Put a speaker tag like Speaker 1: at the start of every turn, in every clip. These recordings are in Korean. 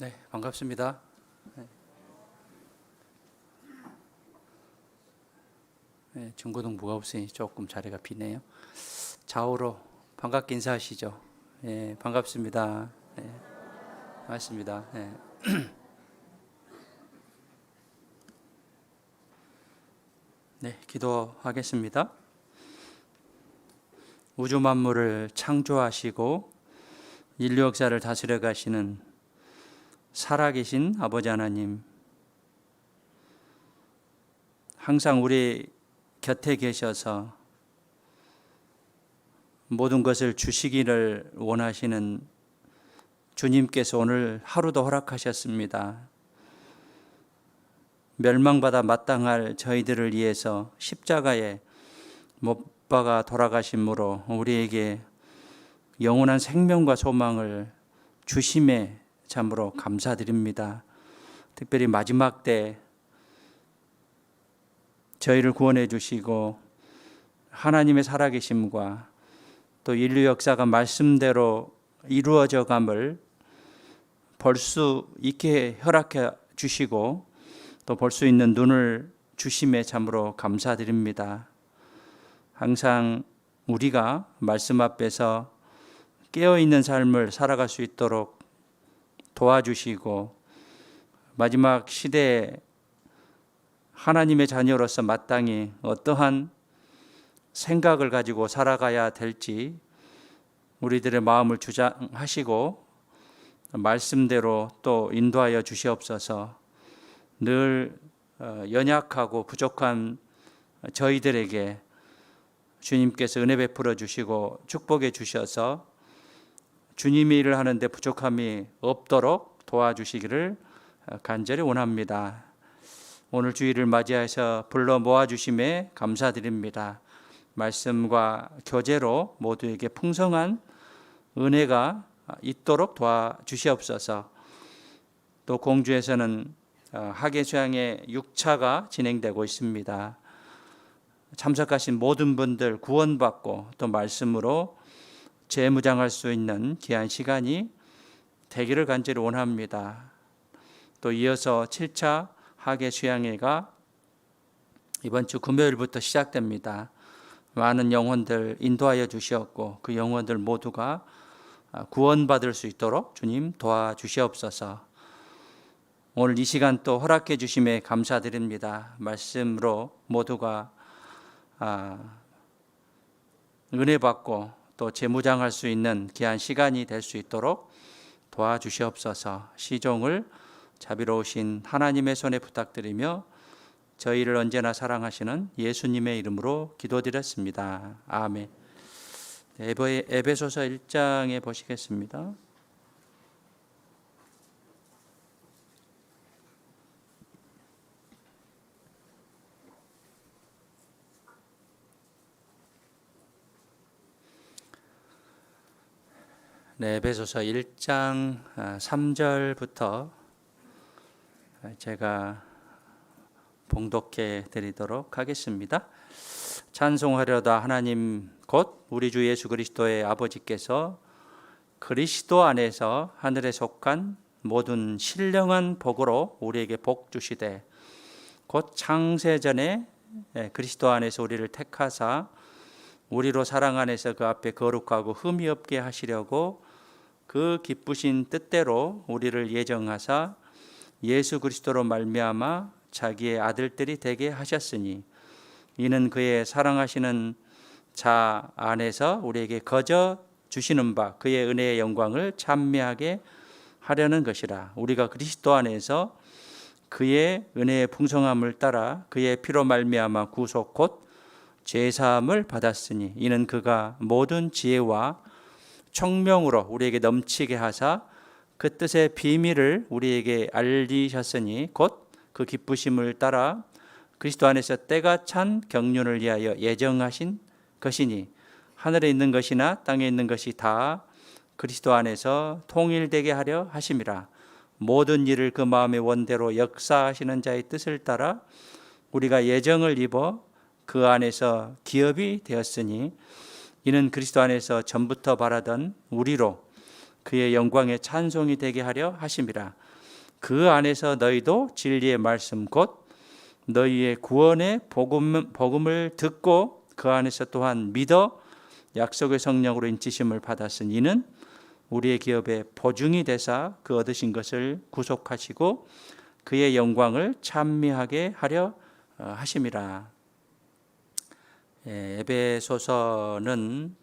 Speaker 1: 네, 반갑습니다. 네, 중고등부가 없으니 조금 자리가 비네요. 좌우로 반갑게 인사하시죠. 네, 반갑습니다. 네, 반갑습니다. 네. 네, 기도하겠습니다. 우주 만물을 창조하시고 인류 역사를 다스려 가시는 살아계신 아버지 하나님, 항상 우리 곁에 계셔서 모든 것을 주시기를 원하시는 주님께서 오늘 하루도 허락하셨습니다. 멸망받아 마땅할 저희들을 위해서 십자가에 못 박아 돌아가심으로 우리에게 영원한 생명과 소망을 주심에 참으로 감사드립니다. 특별히 마지막 때 저희를 구원해 주시고 하나님의 살아계심과 또 인류 역사가 말씀대로 이루어져 감을 볼 수 있게 허락해 주시고 또 볼 수 있는 눈을 주심에 참으로 감사드립니다. 항상 우리가 말씀 앞에서 깨어있는 삶을 살아갈 수 있도록 도와주시고 마지막 시대에 하나님의 자녀로서 마땅히 어떠한 생각을 가지고 살아가야 될지 우리들의 마음을 주장하시고 말씀대로 또 인도하여 주시옵소서. 늘 연약하고 부족한 저희들에게 주님께서 은혜 베풀어 주시고 축복해 주셔서 주님의 일을 하는데 부족함이 없도록 도와주시기를 간절히 원합니다. 오늘 주일을 맞이하셔 불러 모아주심에 감사드립니다. 말씀과 교제로 모두에게 풍성한 은혜가 있도록 도와주시옵소서. 또 공주에서는 학예 수양의 6차가 진행되고 있습니다. 참석하신 모든 분들 구원받고 또 말씀으로 재무장할 수 있는 귀한 시간이 되기를 간절히 원합니다. 또 이어서 7차 학예 수양회가 이번 주 금요일부터 시작됩니다. 많은 영혼들 인도하여 주시었고 그 영혼들 모두가 구원받을 수 있도록 주님 도와주시옵소서. 오늘 이 시간 또 허락해 주심에 감사드립니다. 말씀으로 모두가 은혜 받고 또 재무장할 수 있는 귀한 시간이 될 수 있도록 도와주시옵소서. 시종을 자비로우신 하나님의 손에 부탁드리며 저희를 언제나 사랑하시는 예수님의 이름으로 기도드렸습니다. 아멘. 에베소서 1장에 보시겠습니다. 네, 에베소서 1장 3절부터 제가 봉독해 드리도록 하겠습니다. 찬송하려다 하나님 곧 우리 주 예수 그리스도의 아버지께서 그리스도 안에서 하늘에 속한 모든 신령한 복으로 우리에게 복 주시되 곧 창세전에 그리스도 안에서 우리를 택하사 우리로 사랑 안에서 그 앞에 거룩하고 흠이 없게 하시려고 그 기쁘신 뜻대로 우리를 예정하사 예수 그리스도로 말미암아 자기의 아들들이 되게 하셨으니 이는 그의 사랑하시는 자 안에서 우리에게 거저 주시는 바 그의 은혜의 영광을 찬미하게 하려는 것이라. 우리가 그리스도 안에서 그의 은혜의 풍성함을 따라 그의 피로 말미암아 구속 곧 죄사함을 받았으니 이는 그가 모든 지혜와 총명으로 우리에게 넘치게 하사 그 뜻의 비밀을 우리에게 알리셨으니 곧 그 기쁘심을 따라 그리스도 안에서 때가 찬 경륜을 위하여 예정하신 것이니 하늘에 있는 것이나 땅에 있는 것이 다 그리스도 안에서 통일되게 하려 하심이라. 모든 일을 그 마음의 원대로 역사하시는 자의 뜻을 따라 우리가 예정을 입어 그 안에서 기업이 되었으니 이는 그리스도 안에서 전부터 바라던 우리로 그의 영광의 찬송이 되게 하려 하심이라. 그 안에서 너희도 진리의 말씀 곧 너희의 구원의 복음을 듣고 그 안에서 또한 믿어 약속의 성령으로 인치심을 받았은 이는 우리의 기업의 보증이 되사 그 얻으신 것을 구속하시고 그의 영광을 찬미하게 하려 하심이라. 에베소서는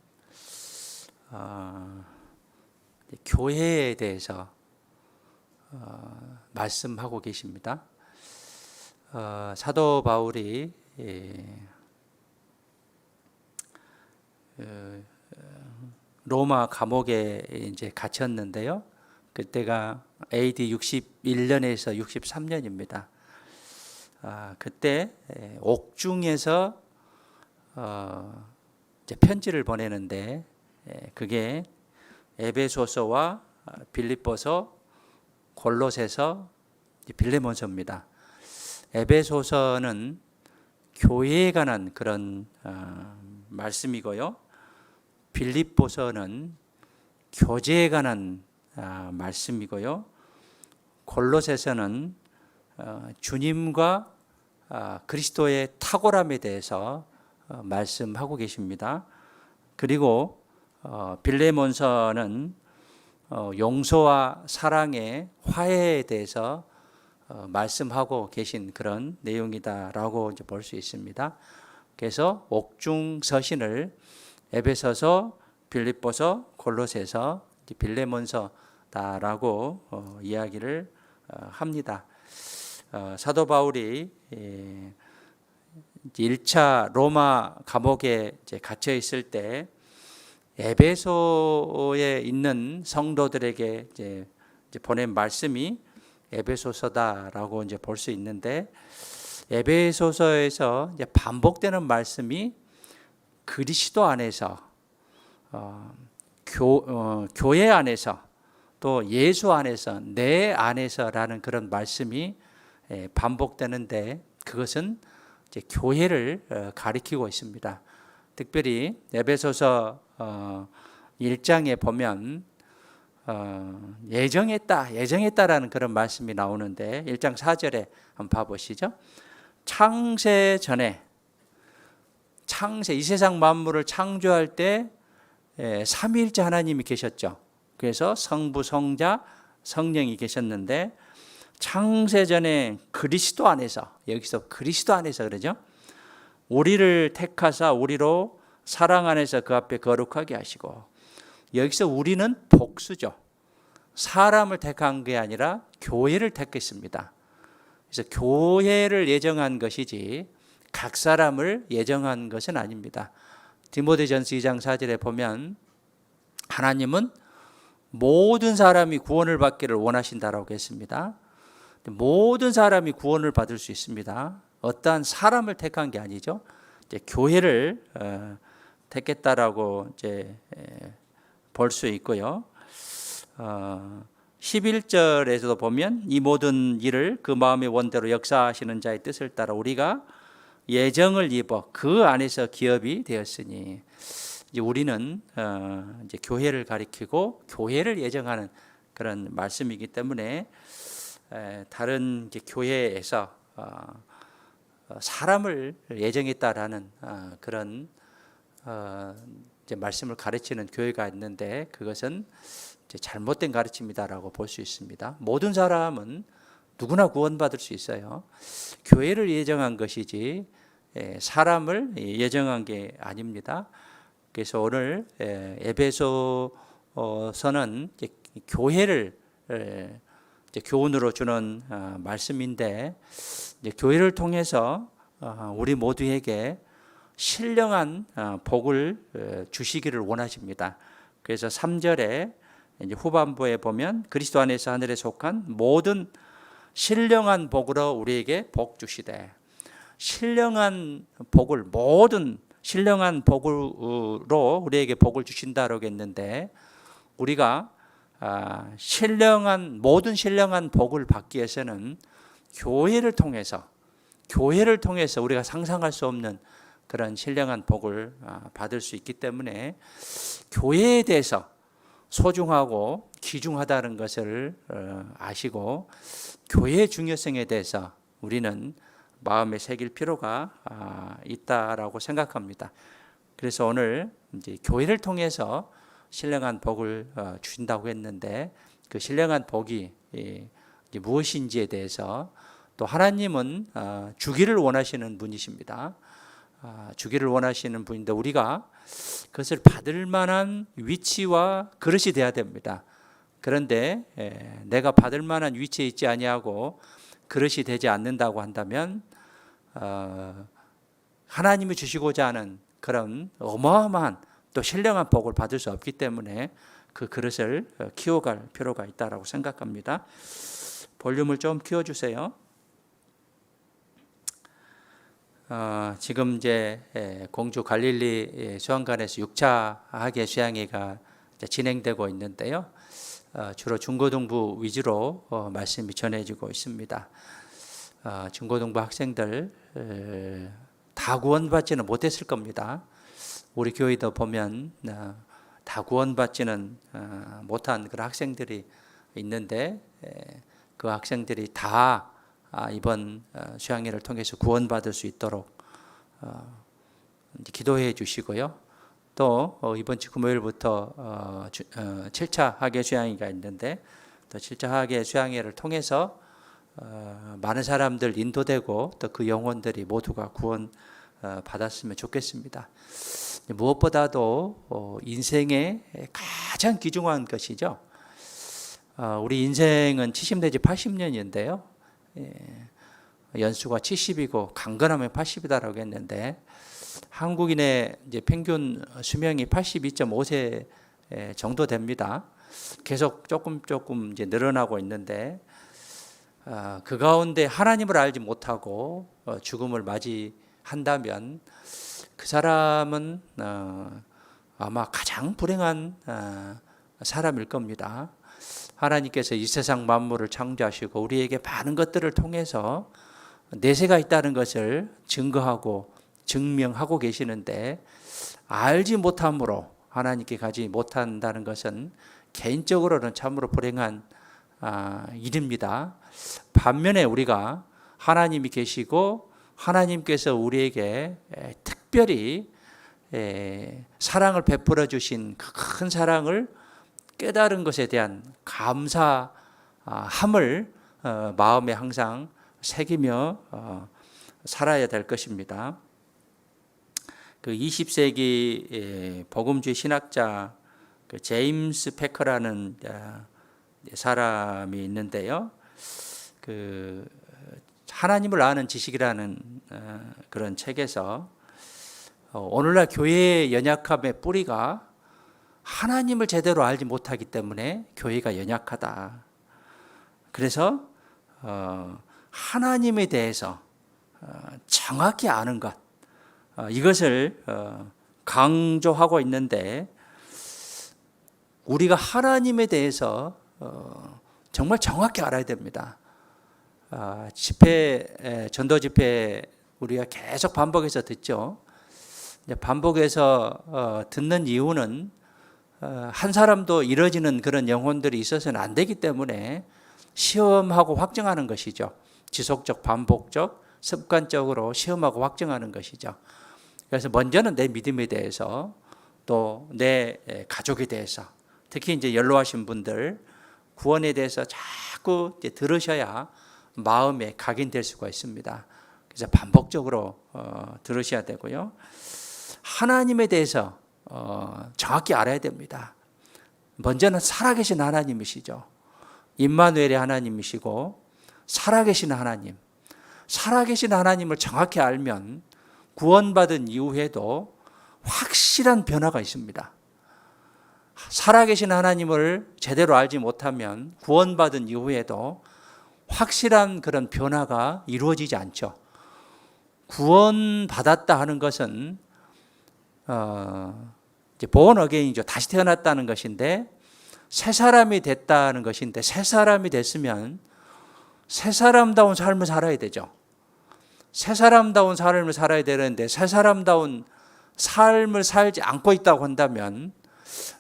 Speaker 1: 교회에 대해서 말씀하고 계십니다. 사도 바울이 로마 감옥에 이제 갇혔는데요. 그때가 AD 61년에서 63년입니다. 그때 옥중에서 이제 편지를 보내는데 그게 에베소서와 빌립보서, 골로새서, 빌레몬서입니다. 에베소서는 교회에 관한 그런 말씀이고요. 빌립보서는 교제에 관한 말씀이고요. 골로새서는 주님과 그리스도의 탁월함에 대해서 말씀하고 계십니다. 그리고 빌레몬서는 용서와 사랑의 화해에 대해서 말씀하고 계신 그런 내용이다라고 이제 볼 수 있습니다. 그래서 옥중 서신을 에베소서, 빌립보서, 골로새서, 빌레몬서다라고 이야기를 합니다. 사도 바울이 1차 로마 감옥에 이제 갇혀 있을 때 에베소에 있는 성도들에게 이제 보낸 말씀이 에베소서다라고 이제 볼 수 있는데, 에베소서에서 이제 반복되는 말씀이 그리스도 안에서 교회 안에서 또 예수 안에서 내 안에서라는 그런 말씀이 반복되는데, 그것은 이제 교회를 가리키고 있습니다. 특별히 에베소서 1장에 보면 예정했다라는 그런 말씀이 나오는데 1장 4절에 한번 봐보시죠. 창세 전에 이 세상 만물을 창조할 때 삼위일체 하나님이 계셨죠. 그래서 성부, 성자, 성령이 계셨는데 창세 전에 그리스도 안에서, 여기서 그리스도 안에서 그러죠. 우리를 택하사 우리로 사랑 안에서 그 앞에 거룩하게 하시고, 여기서 우리는 복수죠. 사람을 택한 게 아니라 교회를 택했습니다. 그래서 교회를 예정한 것이지 각 사람을 예정한 것은 아닙니다. 디모데전서 2장 4절에 보면 하나님은 모든 사람이 구원을 받기를 원하신다라고 했습니다. 모든 사람이 구원을 받을 수 있습니다. 어떠한 사람을 택한 게 아니죠. 이제 교회를 택했다라고 이제 볼 수 있고요. 11절에서도 보면 이 모든 일을 그 마음의 원대로 역사하시는 자의 뜻을 따라 우리가 예정을 입어 그 안에서 기업이 되었으니, 이제 우리는 이제 교회를 가리키고 교회를 예정하는 그런 말씀이기 때문에 다른 이제 교회에서 사람을 예정했다라는 그런 이제 말씀을 가르치는 교회가 있는데, 그것은 이제 잘못된 가르침이다라고 볼 수 있습니다. 모든 사람은 누구나 구원받을 수 있어요. 교회를 예정한 것이지 사람을 예정한 게 아닙니다. 그래서 오늘 에베소서는 교회를 이제 교훈으로 주는 말씀인데, 이제 교회를 통해서 우리 모두에게 신령한 복을 주시기를 원하십니다. 그래서 3절에 이제 후반부에 보면 그리스도 안에서 하늘에 속한 모든 신령한 복으로 우리에게 복 주시되, 신령한 복을, 모든 신령한 복으로 우리에게 복을 주신다라고 했는데, 우리가 모든 신령한 복을 받기 위해서는 교회를 통해서 우리가 상상할 수 없는 그런 신령한 복을 받을 수 있기 때문에 교회에 대해서 소중하고 귀중하다는 것을 아시고 교회의 중요성에 대해서 우리는 마음에 새길 필요가 있다라고 생각합니다. 그래서 오늘 이제 교회를 통해서 신령한 복을 주신다고 했는데 그 신령한 복이 이제 무엇인지에 대해서 또 하나님은 주기를 원하시는 분이십니다. 주기를 원하시는 분인데 우리가 그것을 받을 만한 위치와 그릇이 돼야 됩니다. 그런데 내가 받을 만한 위치에 있지 아니하고 그릇이 되지 않는다고 한다면 하나님이 주시고자 하는 그런 어마어마한 또 신령한 복을 받을 수 없기 때문에 그 그릇을 키워갈 필요가 있다고 생각합니다. 볼륨을 좀 키워주세요. 지금 이제 공주 갈릴리 수양관에서 6차 학예 수양회가 진행되고 있는데요. 주로 중고등부 위주로 말씀이 전해지고 있습니다. 중고등부 학생들 다 구원받지는 못했을 겁니다. 우리 교회도 보면 다 구원받지는 못한 그런 학생들이 있는데 그 학생들이 다 이번 수양회를 통해서 구원받을 수 있도록 기도해 주시고요. 또 이번 주 금요일부터 7차 학예 수양회가 있는데 또 7차 학예 수양회를 통해서 많은 사람들 인도되고 또 그 영혼들이 모두가 구원 받았으면 좋겠습니다. 무엇보다도 인생의 가장 귀중한 것이죠. 우리 인생은 70 내지 80년인데요. 연수가 70이고 강건하면 80이다라고 했는데 한국인의 이제 평균 수명이 82.5세 정도 됩니다. 계속 조금 이제 늘어나고 있는데 그 가운데 하나님을 알지 못하고 죽음을 맞이한다면 그 사람은 아마 가장 불행한 사람일 겁니다. 하나님께서 이 세상 만물을 창조하시고 우리에게 많은 것들을 통해서 내세가 있다는 것을 증거하고 증명하고 계시는데 알지 못함으로 하나님께 가지 못한다는 것은 개인적으로는 참으로 불행한 일입니다. 반면에 우리가 하나님이 계시고 하나님께서 우리에게 특별히 사랑을 베풀어 주신 그 큰 사랑을 깨달은 것에 대한 감사함을 마음에 항상 새기며 살아야 될 것입니다. 그 20세기 복음주의 신학자 그 제임스 패커라는 사람이 있는데요. 그 하나님을 아는 지식이라는 그런 책에서 오늘날 교회의 연약함의 뿌리가 하나님을 제대로 알지 못하기 때문에 교회가 연약하다. 그래서 하나님에 대해서 정확히 아는 것, 이것을 강조하고 있는데 우리가 하나님에 대해서 정말 정확히 알아야 됩니다. 전도 집회 우리가 계속 반복해서 듣죠. 반복해서 듣는 이유는 한 사람도 이뤄지는 그런 영혼들이 있어서는 안 되기 때문에 시험하고 확증하는 것이죠. 지속적, 반복적, 습관적으로 시험하고 확증하는 것이죠. 그래서 먼저는 내 믿음에 대해서 또 내 가족에 대해서 특히 이제 연로하신 분들 구원에 대해서 자꾸 이제 들으셔야 마음에 각인될 수가 있습니다. 그래서 반복적으로 들으셔야 되고요. 하나님에 대해서 정확히 알아야 됩니다. 먼저는 살아계신 하나님이시죠. 임마누엘의 하나님이시고 살아계신 하나님. 살아계신 하나님을 정확히 알면 구원받은 이후에도 확실한 변화가 있습니다. 살아계신 하나님을 제대로 알지 못하면 구원받은 이후에도 확실한 그런 변화가 이루어지지 않죠. 구원받았다 하는 것은 이제 born again이죠. 다시 태어났다는 것인데 새 사람이 됐다는 것인데 새 사람이 됐으면 새 사람다운 삶을 살아야 되죠. 새 사람다운 삶을 살아야 되는데 새 사람다운 삶을 살지 않고 있다고 한다면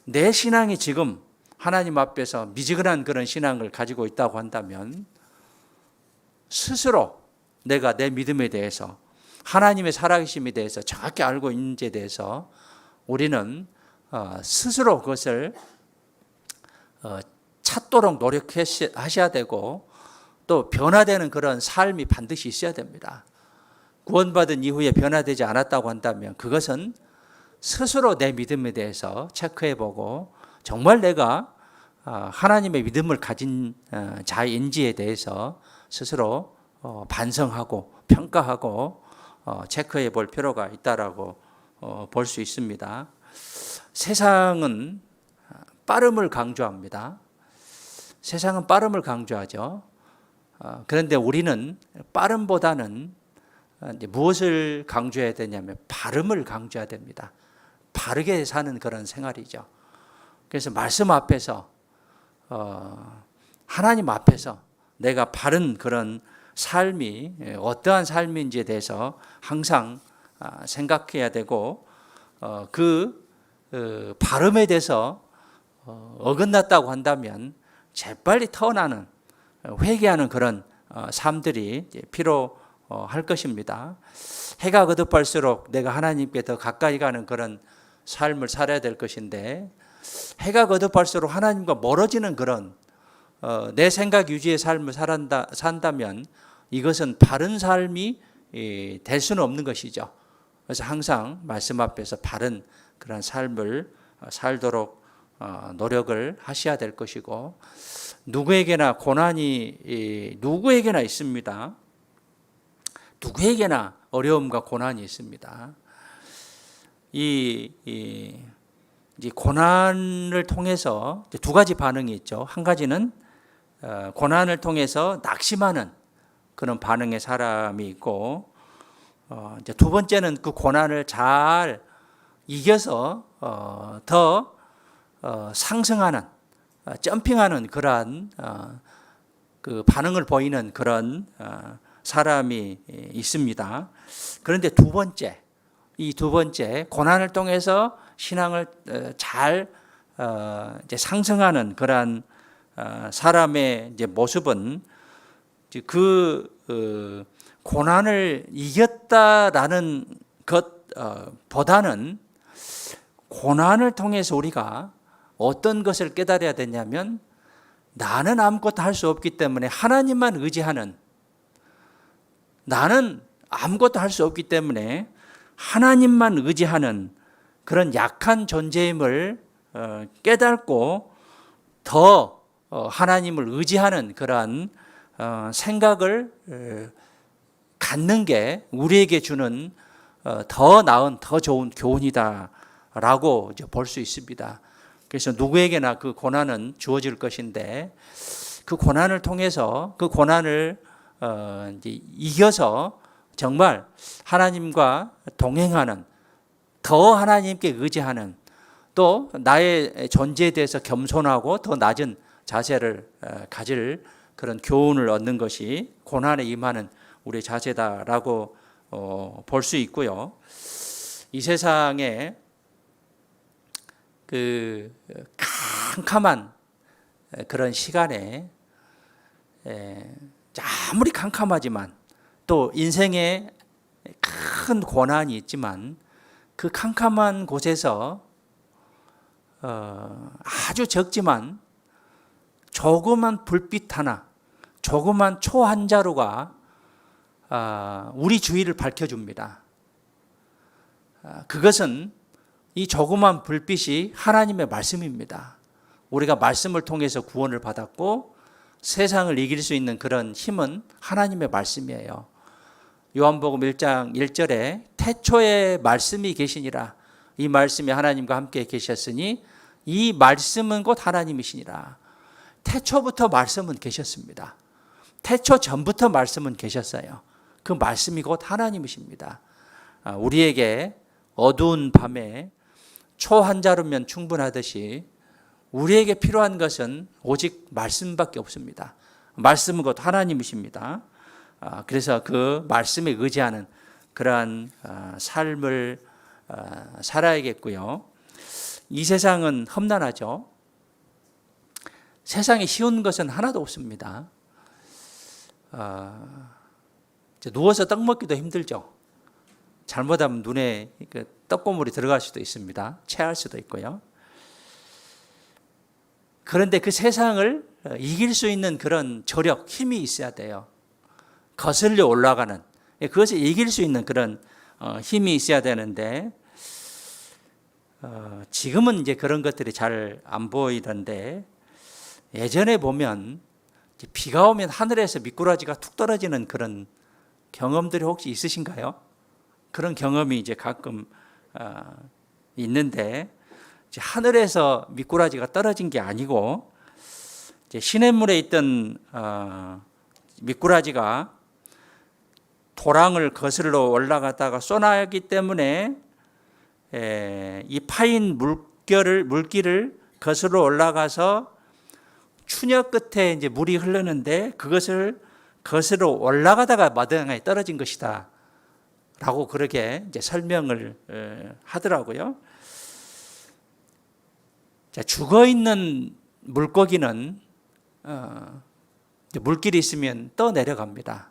Speaker 1: 내 신앙이 지금 하나님 앞에서 미지근한 그런 신앙을 가지고 있다고 한다면 스스로 내가 내 믿음에 대해서 하나님의 살아계심에 대해서 정확히 알고 있는지에 대해서 우리는 스스로 그것을 찾도록 노력하셔야 되고 또 변화되는 그런 삶이 반드시 있어야 됩니다. 구원받은 이후에 변화되지 않았다고 한다면 그것은 스스로 내 믿음에 대해서 체크해보고 정말 내가 하나님의 믿음을 가진 자인지에 대해서 스스로 반성하고 평가하고 체크해 볼 필요가 있다라고 볼 수 있습니다. 세상은 빠름을 강조합니다. 세상은 빠름을 강조하죠. 그런데 우리는 빠름보다는 무엇을 강조해야 되냐면 바름을 강조해야 됩니다. 바르게 사는 그런 생활이죠. 그래서 말씀 앞에서 하나님 앞에서 내가 바른 그런 삶이 어떠한 삶인지에 대해서 항상 생각해야 되고 그 바름에 대해서 어긋났다고 한다면 재빨리 터나는 회개하는 그런 삶들이 필요할 것입니다. 해가 거듭할수록 내가 하나님께 더 가까이 가는 그런 삶을 살아야 될 것인데 해가 거듭할수록 하나님과 멀어지는 그런 내 생각 유지의 삶을 산다면 이것은 바른 삶이 될 수는 없는 것이죠. 그래서 항상 말씀 앞에서 바른 그런 삶을 살도록 노력을 하셔야 될 것이고 누구에게나 고난이 누구에게나 있습니다. 누구에게나 어려움과 고난이 있습니다. 이 고난을 통해서 두 가지 반응이 있죠. 한 가지는 고난을 통해서 낙심하는 그런 반응의 사람이 있고 이제 두 번째는 그 고난을 잘 이겨서 더 상승하는 점핑하는 그러한 그 반응을 보이는 그런 사람이 있습니다. 그런데 이 두 번째 고난을 통해서 신앙을 잘 이제 상승하는 그러한 사람의 이제 모습은 그 고난을 이겼다라는 것보다는 고난을 통해서 우리가 어떤 것을 깨달아야 되냐면 나는 아무것도 할 수 없기 때문에 하나님만 의지하는 나는 아무것도 할 수 없기 때문에 하나님만 의지하는 그런 약한 존재임을 깨닫고 더 하나님을 의지하는 그러한 생각을 갖는 게 우리에게 주는 더 나은 더 좋은 교훈이다라고 볼 수 있습니다. 그래서 누구에게나 그 고난은 주어질 것인데 그 고난을 통해서 그 고난을 이제 이겨서 정말 하나님과 동행하는 더 하나님께 의지하는 또 나의 존재에 대해서 겸손하고 더 낮은 자세를 가질 그런 교훈을 얻는 것이 고난에 임하는 우리의 자세다라고 볼 수 있고요. 이 세상에 그 캄캄한 그런 시간에 아무리 캄캄하지만 또 인생에 큰 고난이 있지만 그 캄캄한 곳에서 아주 적지만 조그만 불빛 하나, 조그만 초 한 자루가 우리 주위를 밝혀줍니다. 그것은 이 조그만 불빛이 하나님의 말씀입니다. 우리가 말씀을 통해서 구원을 받았고 세상을 이길 수 있는 그런 힘은 하나님의 말씀이에요. 요한복음 1장 1절에 태초에 말씀이 계시니라. 이 말씀이 하나님과 함께 계셨으니 이 말씀은 곧 하나님이시니라. 태초부터 말씀은 계셨습니다. 태초 전부터 말씀은 계셨어요. 그 말씀이 곧 하나님이십니다. 우리에게 어두운 밤에 초 한 자루면 충분하듯이 우리에게 필요한 것은 오직 말씀밖에 없습니다. 말씀은 곧 하나님이십니다. 그래서 그 말씀에 의지하는 그러한 삶을 살아야겠고요. 이 세상은 험난하죠. 세상에 쉬운 것은 하나도 없습니다. 누워서 떡 먹기도 힘들죠. 잘못하면 눈에 떡고물이 들어갈 수도 있습니다. 체할 수도 있고요. 그런데 그 세상을 이길 수 있는 그런 조력, 힘이 있어야 돼요. 거슬려 올라가는, 그것을 이길 수 있는 그런 힘이 있어야 되는데, 지금은 이제 그런 것들이 잘 안 보이던데, 예전에 보면 비가 오면 하늘에서 미꾸라지가 툭 떨어지는 그런 경험들이 혹시 있으신가요? 그런 경험이 이제 가끔 있는데, 이제 하늘에서 미꾸라지가 떨어진 게 아니고 이제 시냇물에 있던 미꾸라지가 도랑을 거슬러 올라가다가 쏘나기 때문에 이 파인 물길을 거슬러 올라가서 추녀 끝에 이제 물이 흐르는데 그것을 거슬러 올라가다가 마당에 떨어진 것이다 라고 그렇게 이제 설명을 하더라고요. 자, 죽어 있는 물고기는 물길이 있으면 떠 내려갑니다.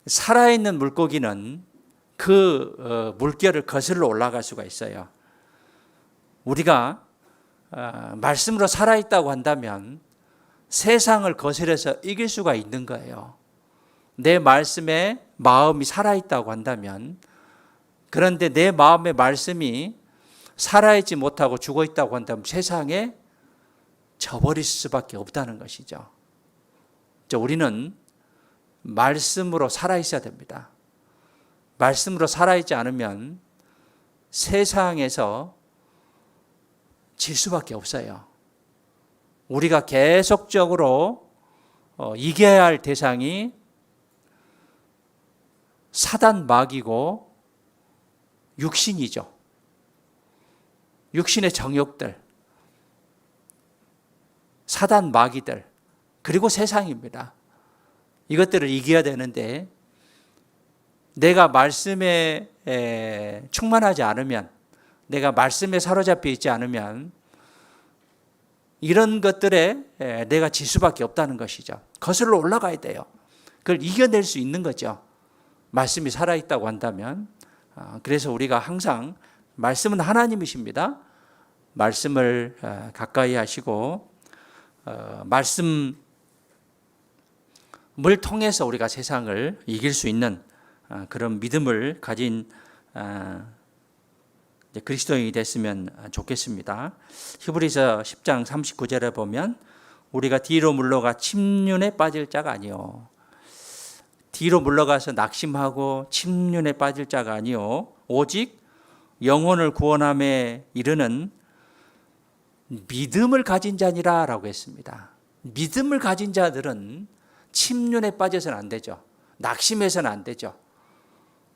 Speaker 1: 살아있는 물고기는 그 물결을 거슬러 올라갈 수가 있어요. 우리가 말씀으로 살아있다고 한다면 세상을 거스려서 이길 수가 있는 거예요. 내 말씀에 마음이 살아있다고 한다면, 그런데 내 마음의 말씀이 살아있지 못하고 죽어있다고 한다면 세상에 져버릴 수밖에 없다는 것이죠. 우리는 말씀으로 살아있어야 됩니다. 말씀으로 살아있지 않으면 세상에서 질 수밖에 없어요. 우리가 계속적으로 이겨야 할 대상이 사단 마귀고 육신이죠. 육신의 정욕들, 사단 마귀들, 그리고 세상입니다. 이것들을 이겨야 되는데 내가 말씀에 충만하지 않으면, 내가 말씀에 사로잡혀 있지 않으면 이런 것들에 내가 질 수밖에 없다는 것이죠. 거슬러 올라가야 돼요. 그걸 이겨낼 수 있는 거죠. 말씀이 살아있다고 한다면. 그래서 우리가 항상 말씀은 하나님이십니다. 말씀을 가까이 하시고 말씀을 통해서 우리가 세상을 이길 수 있는 그런 믿음을 가진 그리스도인이 됐으면 좋겠습니다. 히브리서 10장 39절에 보면 우리가 뒤로 물러가 침륜에 빠질 자가 아니요. 뒤로 물러가서 낙심하고 침륜에 빠질 자가 아니요. 오직 영혼을 구원함에 이르는 믿음을 가진 자니라 라고 했습니다. 믿음을 가진 자들은 침륜에 빠져서는 안 되죠. 낙심해서는 안 되죠.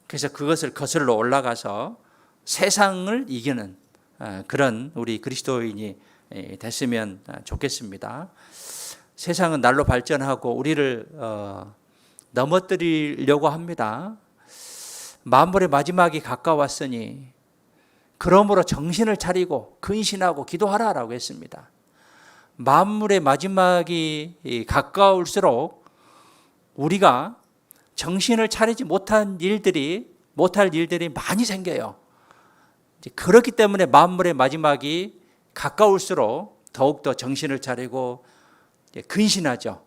Speaker 1: 그래서 그것을 거슬러 올라가서 세상을 이기는 그런 우리 그리스도인이 됐으면 좋겠습니다. 세상은 날로 발전하고 우리를 넘어뜨리려고 합니다. 만물의 마지막이 가까웠으니 그러므로 정신을 차리고 근신하고 기도하라라고 했습니다. 만물의 마지막이 가까울수록 우리가 정신을 차리지 못할 일들이 많이 생겨요. 그렇기 때문에 만물의 마지막이 가까울수록 더욱더 정신을 차리고 근신하죠.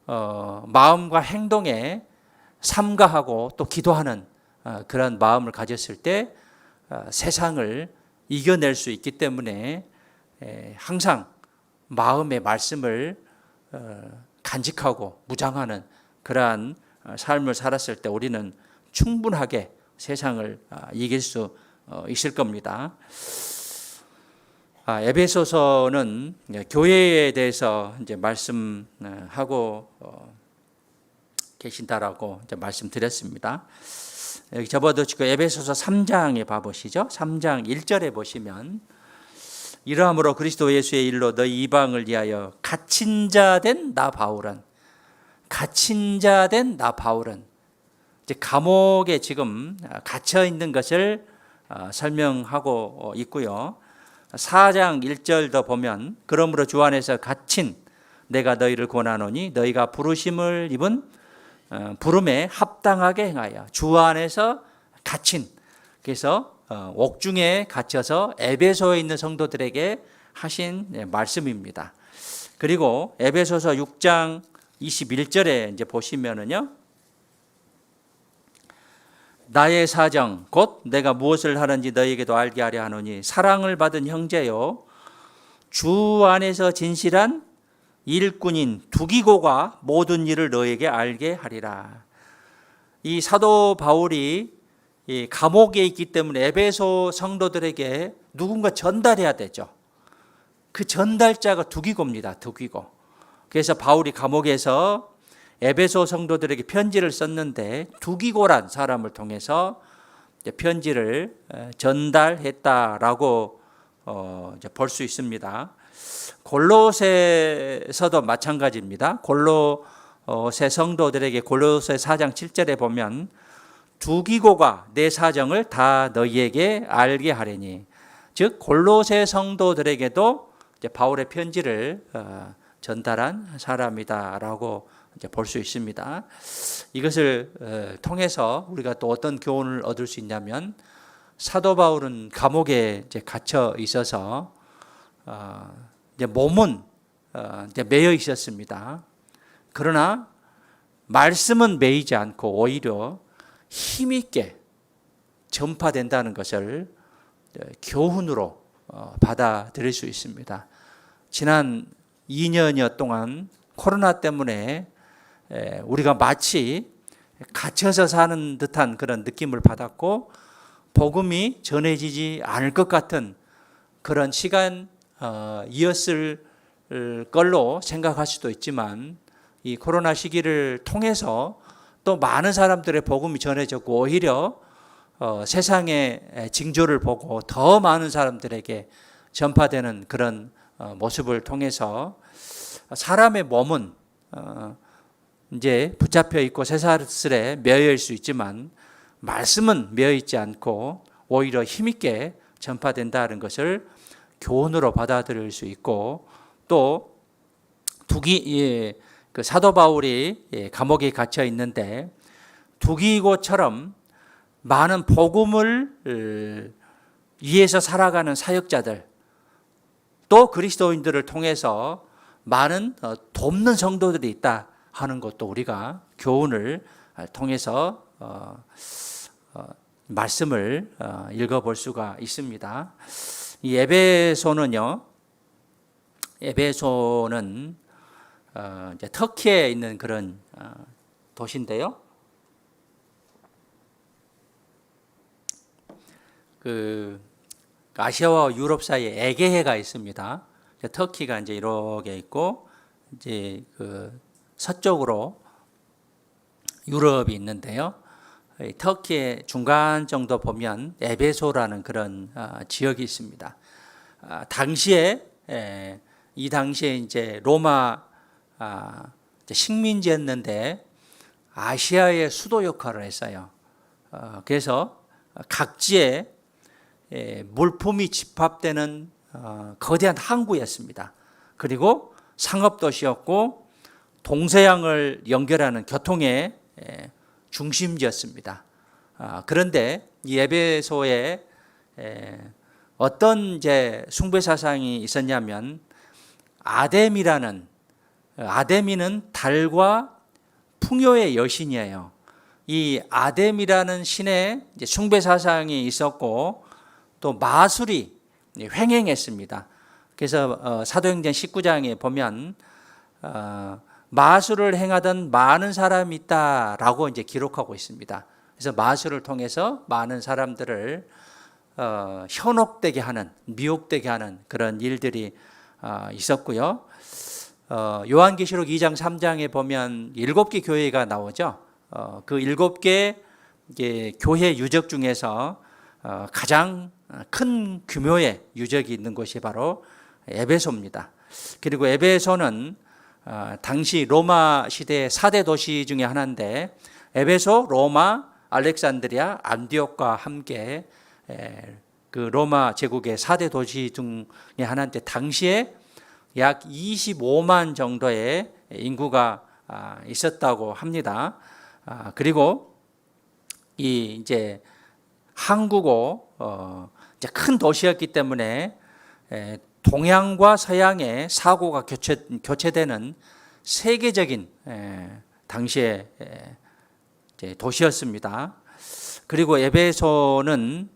Speaker 1: 마음과 행동에 삼가하고 또 기도하는 그런 마음을 가졌을 때 세상을 이겨낼 수 있기 때문에 항상 마음의 말씀을 간직하고 무장하는 그러한 삶을 살았을 때 우리는 충분하게 세상을 이길 수 있을 겁니다. 에베소서는 교회에 대해서 이제 말씀하고 계신다라고 이제 말씀드렸습니다. 여기 접어두시고 에베소서 3장에 봐보시죠. 3장 1절에 보시면 이러함으로 그리스도 예수의 일로 너희 이방을 위하여 갇힌 자 된 나 바울은 이제 감옥에 지금 갇혀 있는 것을 설명하고 있고요. 4장 1절도 보면 그러므로 주 안에서 갇힌 내가 너희를 권하노니 너희가 부르심을 입은 부름에 합당하게 행하여. 주 안에서 갇힌, 그래서 옥중에 갇혀서 에베소에 있는 성도들에게 하신 말씀입니다. 그리고 에베소서 6장 21절에 이제 보시면은요, 나의 사정 곧 내가 무엇을 하는지 너희에게도 알게 하려 하노니 사랑을 받은 형제요 주 안에서 진실한 일꾼인 두기고가 모든 일을 너희에게 알게 하리라. 이 사도 바울이 이 감옥에 있기 때문에 에베소 성도들에게 누군가 전달해야 되죠. 그 전달자가 두기고입니다. 두기고. 그래서 바울이 감옥에서 에베소 성도들에게 편지를 썼는데 두기고란 사람을 통해서 편지를 전달했다라고 볼 수 있습니다. 골로새서도 마찬가지입니다. 골로새 성도들에게 골로새 4장 7절에 보면 두기고가 내 사정을 다 너희에게 알게 하리니, 즉 골로새 성도들에게도 이제 바울의 편지를 전달한 사람이다라고 이제 볼 수 있습니다. 이것을 통해서 우리가 또 어떤 교훈을 얻을 수 있냐면, 사도 바울은 감옥에 이제 갇혀 있어서 이제 몸은 이제 매여 있었습니다. 그러나 말씀은 매이지 않고 오히려 힘있게 전파된다는 것을 교훈으로 받아들일 수 있습니다. 지난 2년여 동안 코로나 때문에 우리가 마치 갇혀서 사는 듯한 그런 느낌을 받았고, 복음이 전해지지 않을 것 같은 그런 시간이었을 걸로 생각할 수도 있지만, 이 코로나 시기를 통해서 또 많은 사람들의 복음이 전해졌고, 오히려 세상의 징조를 보고 더 많은 사람들에게 전파되는 그런 모습을 통해서 사람의 몸은 이제 붙잡혀 있고 쇠사슬에 매여 있을 수 있지만 말씀은 매여 있지 않고 오히려 힘있게 전파된다는 것을 교훈으로 받아들일 수 있고, 또 그 사도 바울이 감옥에 갇혀 있는데 두기고처럼 많은 복음을 위해서 살아가는 사역자들, 또 그리스도인들을 통해서 많은 돕는 성도들이 있다 하는 것도 우리가 교훈을 통해서 말씀을 읽어볼 수가 있습니다. 이 에베소는 이제 터키에 있는 그런 도시인데요. 그 아시아와 유럽 사이에 에게해가 있습니다. 터키가 이제 이렇게 있고, 이제 그 서쪽으로 유럽이 있는데요. 터키의 중간 정도 보면 에베소라는 그런 지역이 있습니다. 당시에 이 당시에 이제 로마 식민지였는데 아시아의 수도 역할을 했어요. 그래서 각지에 물품이 집합되는 거대한 항구였습니다. 그리고 상업도시였고 동서양을 연결하는 교통의 중심지였습니다. 그런데 이 에베소에 어떤 이제 숭배 사상이 있었냐면, 아데미는 달과 풍요의 여신이에요. 이 아데미라는 신의 이제 숭배 사상이 있었고, 또 마술이 횡행했습니다. 그래서 사도행전 19장에 보면 마술을 행하던 많은 사람이 있다라고 이제 기록하고 있습니다. 그래서 마술을 통해서 많은 사람들을 현혹되게 하는, 미혹되게 하는 그런 일들이 있었고요. 요한계시록 2장 3장에 보면 7개 교회가 나오죠. 그 7개 교회 유적 중에서 가장 큰 규모의 유적이 있는 곳이 바로 에베소입니다. 그리고 에베소는 당시 로마 시대의 4대 도시 중에 하나인데, 에베소, 로마, 알렉산드리아, 안디옥과 함께 그 로마 제국의 4대 도시 중에 하나인데 당시에 약 25만 정도의 인구가 있었다고 합니다. 그리고 이 이제 한국어 이제 큰 도시였기 때문에 동양과 서양의 사고가 교체되는 세계적인 당시의 이제 도시였습니다. 그리고 에베소는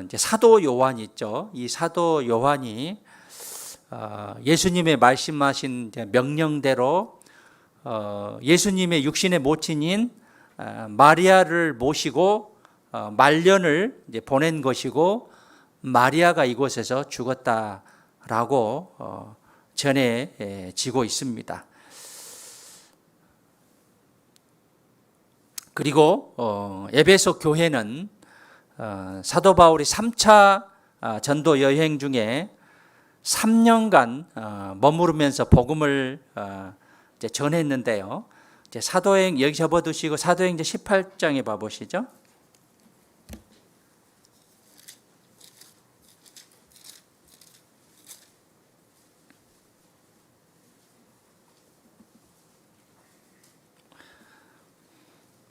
Speaker 1: 이제 사도 요한이 있죠. 이 사도 요한이 예수님의 말씀하신 명령대로 예수님의 육신의 모친인 마리아를 모시고 말년을 이제 보낸 것이고 마리아가 이곳에서 죽었다라고 전해지고 있습니다. 그리고 에베소 교회는 사도 바울이 3차 전도 여행 중에 3년간 머무르면서 복음을 이제 전했는데요. 이제 사도행 여기 접어두시고 사도행전 18장에 봐보시죠.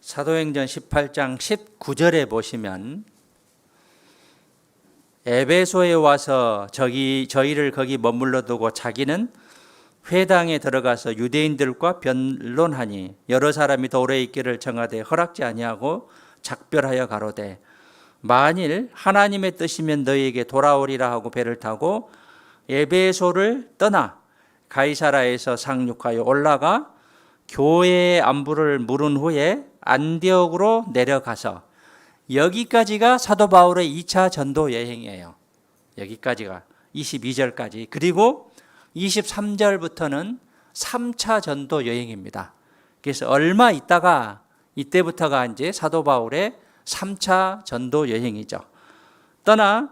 Speaker 1: 사도행전 18장 19절에 보시면 에베소에 와서 저희를 거기 머물러 두고 자기는 회당에 들어가서 유대인들과 변론하니 여러 사람이 더 오래 있기를 청하되 허락지 아니하고 작별하여 가로되 만일 하나님의 뜻이면 너희에게 돌아오리라 하고 배를 타고 에베소를 떠나 가이사라에서 상륙하여 올라가 교회의 안부를 물은 후에 안디옥으로 내려가서 여기까지가 사도 바울의 2차 전도 여행이에요. 여기까지가 22절까지. 그리고 23절부터는 3차 전도 여행입니다. 그래서 얼마 있다가 이때부터가 이제 사도 바울의 3차 전도 여행이죠. 떠나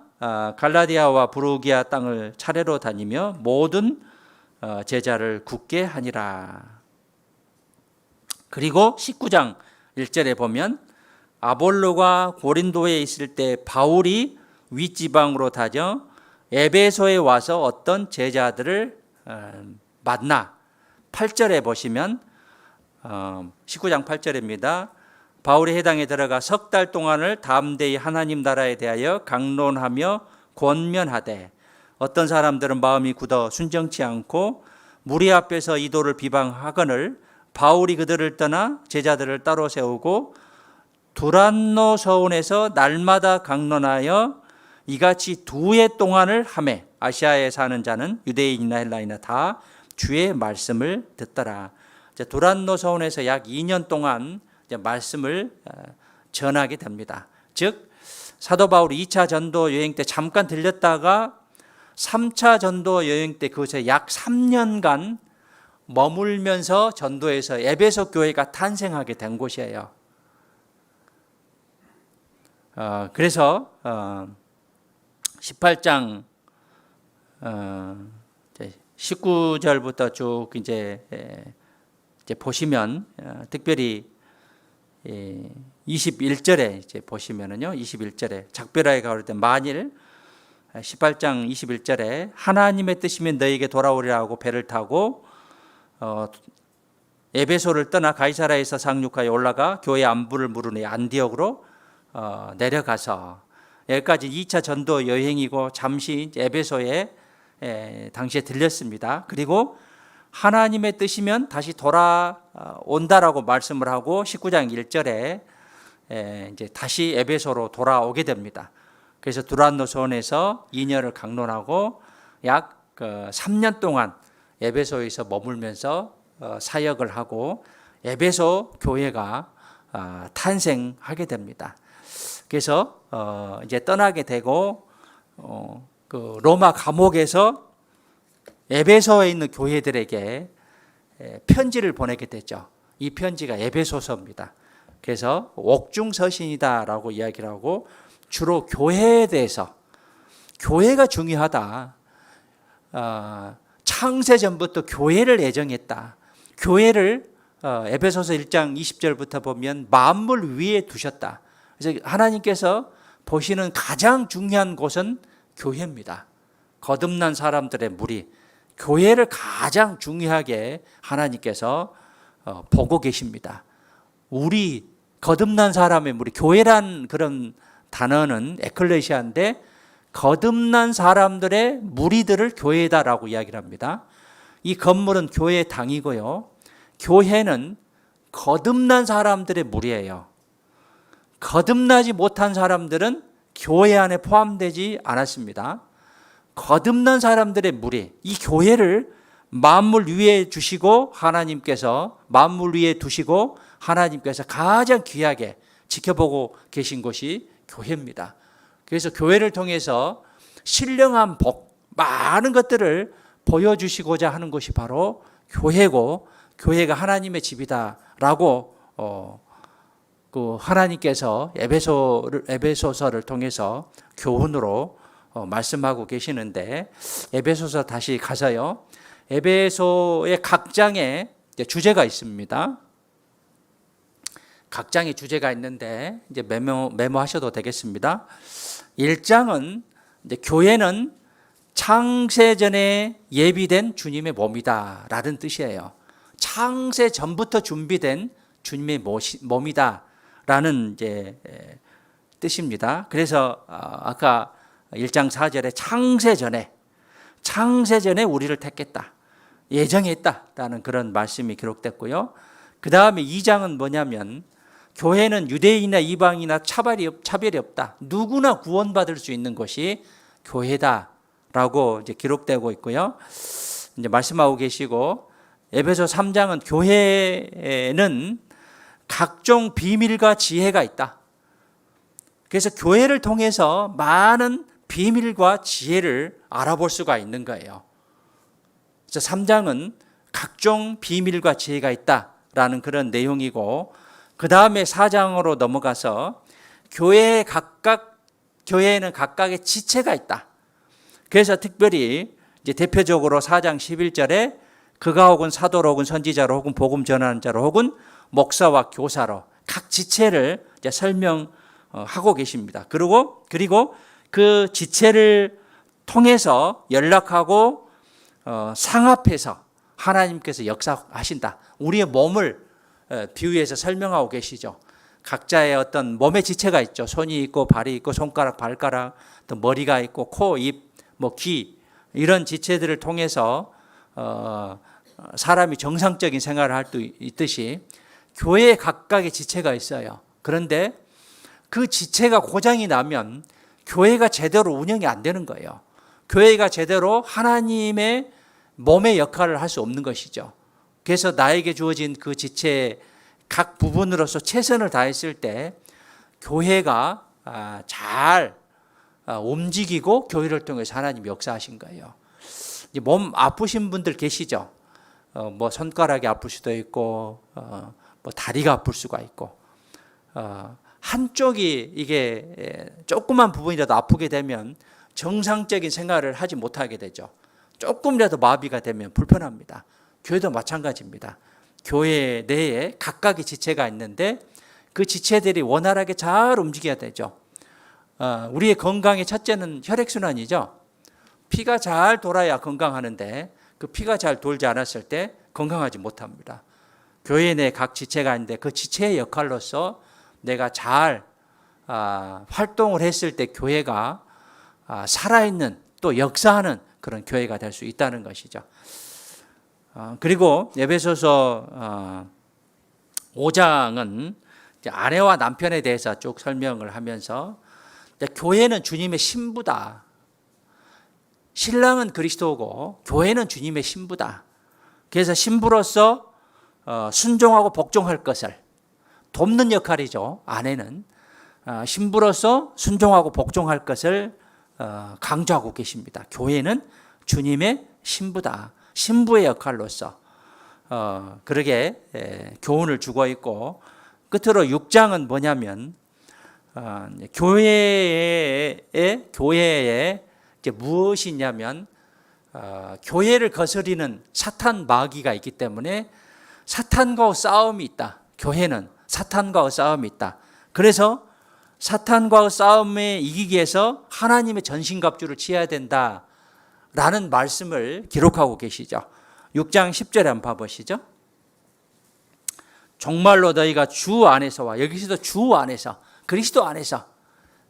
Speaker 1: 갈라디아와 부르기아 땅을 차례로 다니며 모든 제자를 굳게 하니라. 그리고 19장 1절에 보면 아볼로가 고린도에 있을 때 바울이 윗지방으로 다녀 에베소에 와서 어떤 제자들을 만나. 8절에 보시면 19장 8절입니다. 바울이 해당에 들어가 석 달 동안을 담대히 하나님 나라에 대하여 강론하며 권면하되 어떤 사람들은 마음이 굳어 순정치 않고 무리 앞에서 이도를 비방하거늘 바울이 그들을 떠나 제자들을 따로 세우고 두란노 서원에서 날마다 강론하여 이같이 2해 동안을 하매 아시아에 사는 자는 유대인이나 헬라이나 다 주의 말씀을 듣더라. 두란노 서원에서 약 2년 동안 말씀을 전하게 됩니다. 즉 사도 바울이 2차 전도 여행 때 잠깐 들렸다가 3차 전도 여행 때 그곳에 약 3년간 머물면서 전도해서 에베소 교회가 탄생하게 된 곳이에요. 그래서 18장 19절부터 쭉 이제 보시면 특별히 21절에 이제 보시면은요. 21절에 작별하여 가올 때 만일 18장 21절에 하나님의 뜻이면 너희에게 돌아오리라 하고 배를 타고 에베소를 떠나 가이사라에서 상륙하여 올라가 교회 안부를 물으니 안디옥으로 내려가서 여기까지 2차 전도 여행이고 잠시 에베소에 당시에 들렸습니다. 그리고 하나님의 뜻이면 다시 돌아온다라고 말씀을 하고 19장 1절에 이제 다시 에베소로 돌아오게 됩니다. 그래서 두란노 소원에서 2년을 강론하고 약 3년 동안 에베소에서 머물면서 사역을 하고 에베소 교회가 탄생하게 됩니다. 그래서 이제 떠나게 되고 그 로마 감옥에서 에베소에 있는 교회들에게 편지를 보내게 되죠. 이 편지가 에베소서입니다. 그래서 옥중서신이다라고 이야기를 하고 주로 교회에 대해서 교회가 중요하다. 창세전부터 교회를 애정했다. 교회를 에베소서 1장 20절부터 보면 만물 위에 두셨다. 그래서 하나님께서 보시는 가장 중요한 곳은 교회입니다. 거듭난 사람들의 무리, 교회를 가장 중요하게 하나님께서 보고 계십니다. 우리 거듭난 사람의 무리, 교회란 그런 단어는 에클레시아인데 거듭난 사람들의 무리들을 교회다라고 이야기를 합니다. 이 건물은 교회의 당이고요. 교회는 거듭난 사람들의 무리예요. 거듭나지 못한 사람들은 교회 안에 포함되지 않았습니다. 거듭난 사람들의 무리, 이 교회를 만물 위에 주시고 하나님께서 만물 위에 두시고 하나님께서 가장 귀하게 지켜보고 계신 곳이 교회입니다. 그래서 교회를 통해서 신령한 복, 많은 것들을 보여주시고자 하는 것이 바로 교회고, 교회가 하나님의 집이다라고 그 하나님께서 에베소서를 통해서 교훈으로 말씀하고 계시는데, 에베소서 다시 가서요. 에베소의 각 장에 주제가 있습니다. 각 장에 주제가 있는데 이제 메모하셔도 되겠습니다. 1장은 이제 교회는 창세전에 예비된 주님의 몸이다라는 뜻이에요. 창세 전부터 준비된 주님의 몸이다라는 이제 뜻입니다. 그래서 아까 1장 4절에 창세전에 우리를 택했다, 예정했다라는 그런 말씀이 기록됐고요. 그 다음에 2장은 뭐냐면 교회는 유대인이나 이방이나 차별이 없다, 누구나 구원받을 수 있는 것이 교회다라고 이제 기록되고 있고요. 이제 말씀하고 계시고, 에베소 3장은 교회에는 각종 비밀과 지혜가 있다. 그래서 교회를 통해서 많은 비밀과 지혜를 알아볼 수가 있는 거예요. 그래서 3장은 각종 비밀과 지혜가 있다라는 그런 내용이고, 그 다음에 4장으로 넘어가서 교회에는 각각의 지체가 있다. 그래서 특별히 이제 대표적으로 4장 11절에 그가 혹은 사도로 혹은 선지자로 혹은 복음 전하는 자로 혹은 목사와 교사로 각 지체를 이제 설명하고 계십니다. 그리고 그 지체를 통해서 연락하고 상합해서 하나님께서 역사하신다. 우리의 몸을 비유해서 설명하고 계시죠. 각자의 어떤 몸의 지체가 있죠. 손이 있고 발이 있고 손가락, 발가락, 또 머리가 있고 코, 입, 귀, 이런 지체들을 통해서 사람이 정상적인 생활을 할 수 있듯이 교회에 각각의 지체가 있어요. 그런데 그 지체가 고장이 나면 교회가 제대로 운영이 안 되는 거예요. 교회가 제대로 하나님의 몸의 역할을 할 수 없는 것이죠. 그래서 나에게 주어진 그 지체의 각 부분으로서 최선을 다했을 때 교회가 잘 움직이고 교회를 통해서 하나님 역사하신 거예요. 몸 아프신 분들 계시죠? 뭐 손가락이 아플 수도 있고 뭐 다리가 아플 수가 있고 한쪽이 이게 조그만 부분이라도 아프게 되면 정상적인 생활을 하지 못하게 되죠. 조금이라도 마비가 되면 불편합니다. 교회도 마찬가지입니다. 교회 내에 각각의 지체가 있는데 그 지체들이 원활하게 잘 움직여야 되죠. 우리의 건강의 첫째는 혈액순환이죠. 피가 잘 돌아야 건강하는데 그 피가 잘 돌지 않았을 때 건강하지 못합니다. 교회 내 각 지체가 있는데 그 지체의 역할로서 내가 잘 활동을 했을 때 교회가 살아있는 또 역사하는 그런 교회가 될 수 있다는 것이죠. 그리고 에베소서 5장은 아내와 남편에 대해서 쭉 설명을 하면서 교회는 주님의 신부다. 신랑은 그리스도고 교회는 주님의 신부다. 그래서 신부로서 순종하고 복종할 것을 돕는 역할이죠. 아내는 신부로서 순종하고 복종할 것을 강조하고 계십니다. 교회는 주님의 신부다. 신부의 역할로서 그러게 교훈을 주고 있고, 끝으로 6장은 뭐냐면 교회에 이제 무엇이 있냐면 교회를 거스리는 사탄 마귀가 있기 때문에 사탄과 싸움이 있다. 교회는 사탄과 싸움이 있다. 그래서 사탄과의 싸움에 이기기 위해서 하나님의 전신갑주를 취해야 된다라는 말씀을 기록하고 계시죠. 6장 10절에 한번 봐보시죠. 정말로 너희가 주 안에서와, 여기서도 주 안에서, 그리스도 안에서,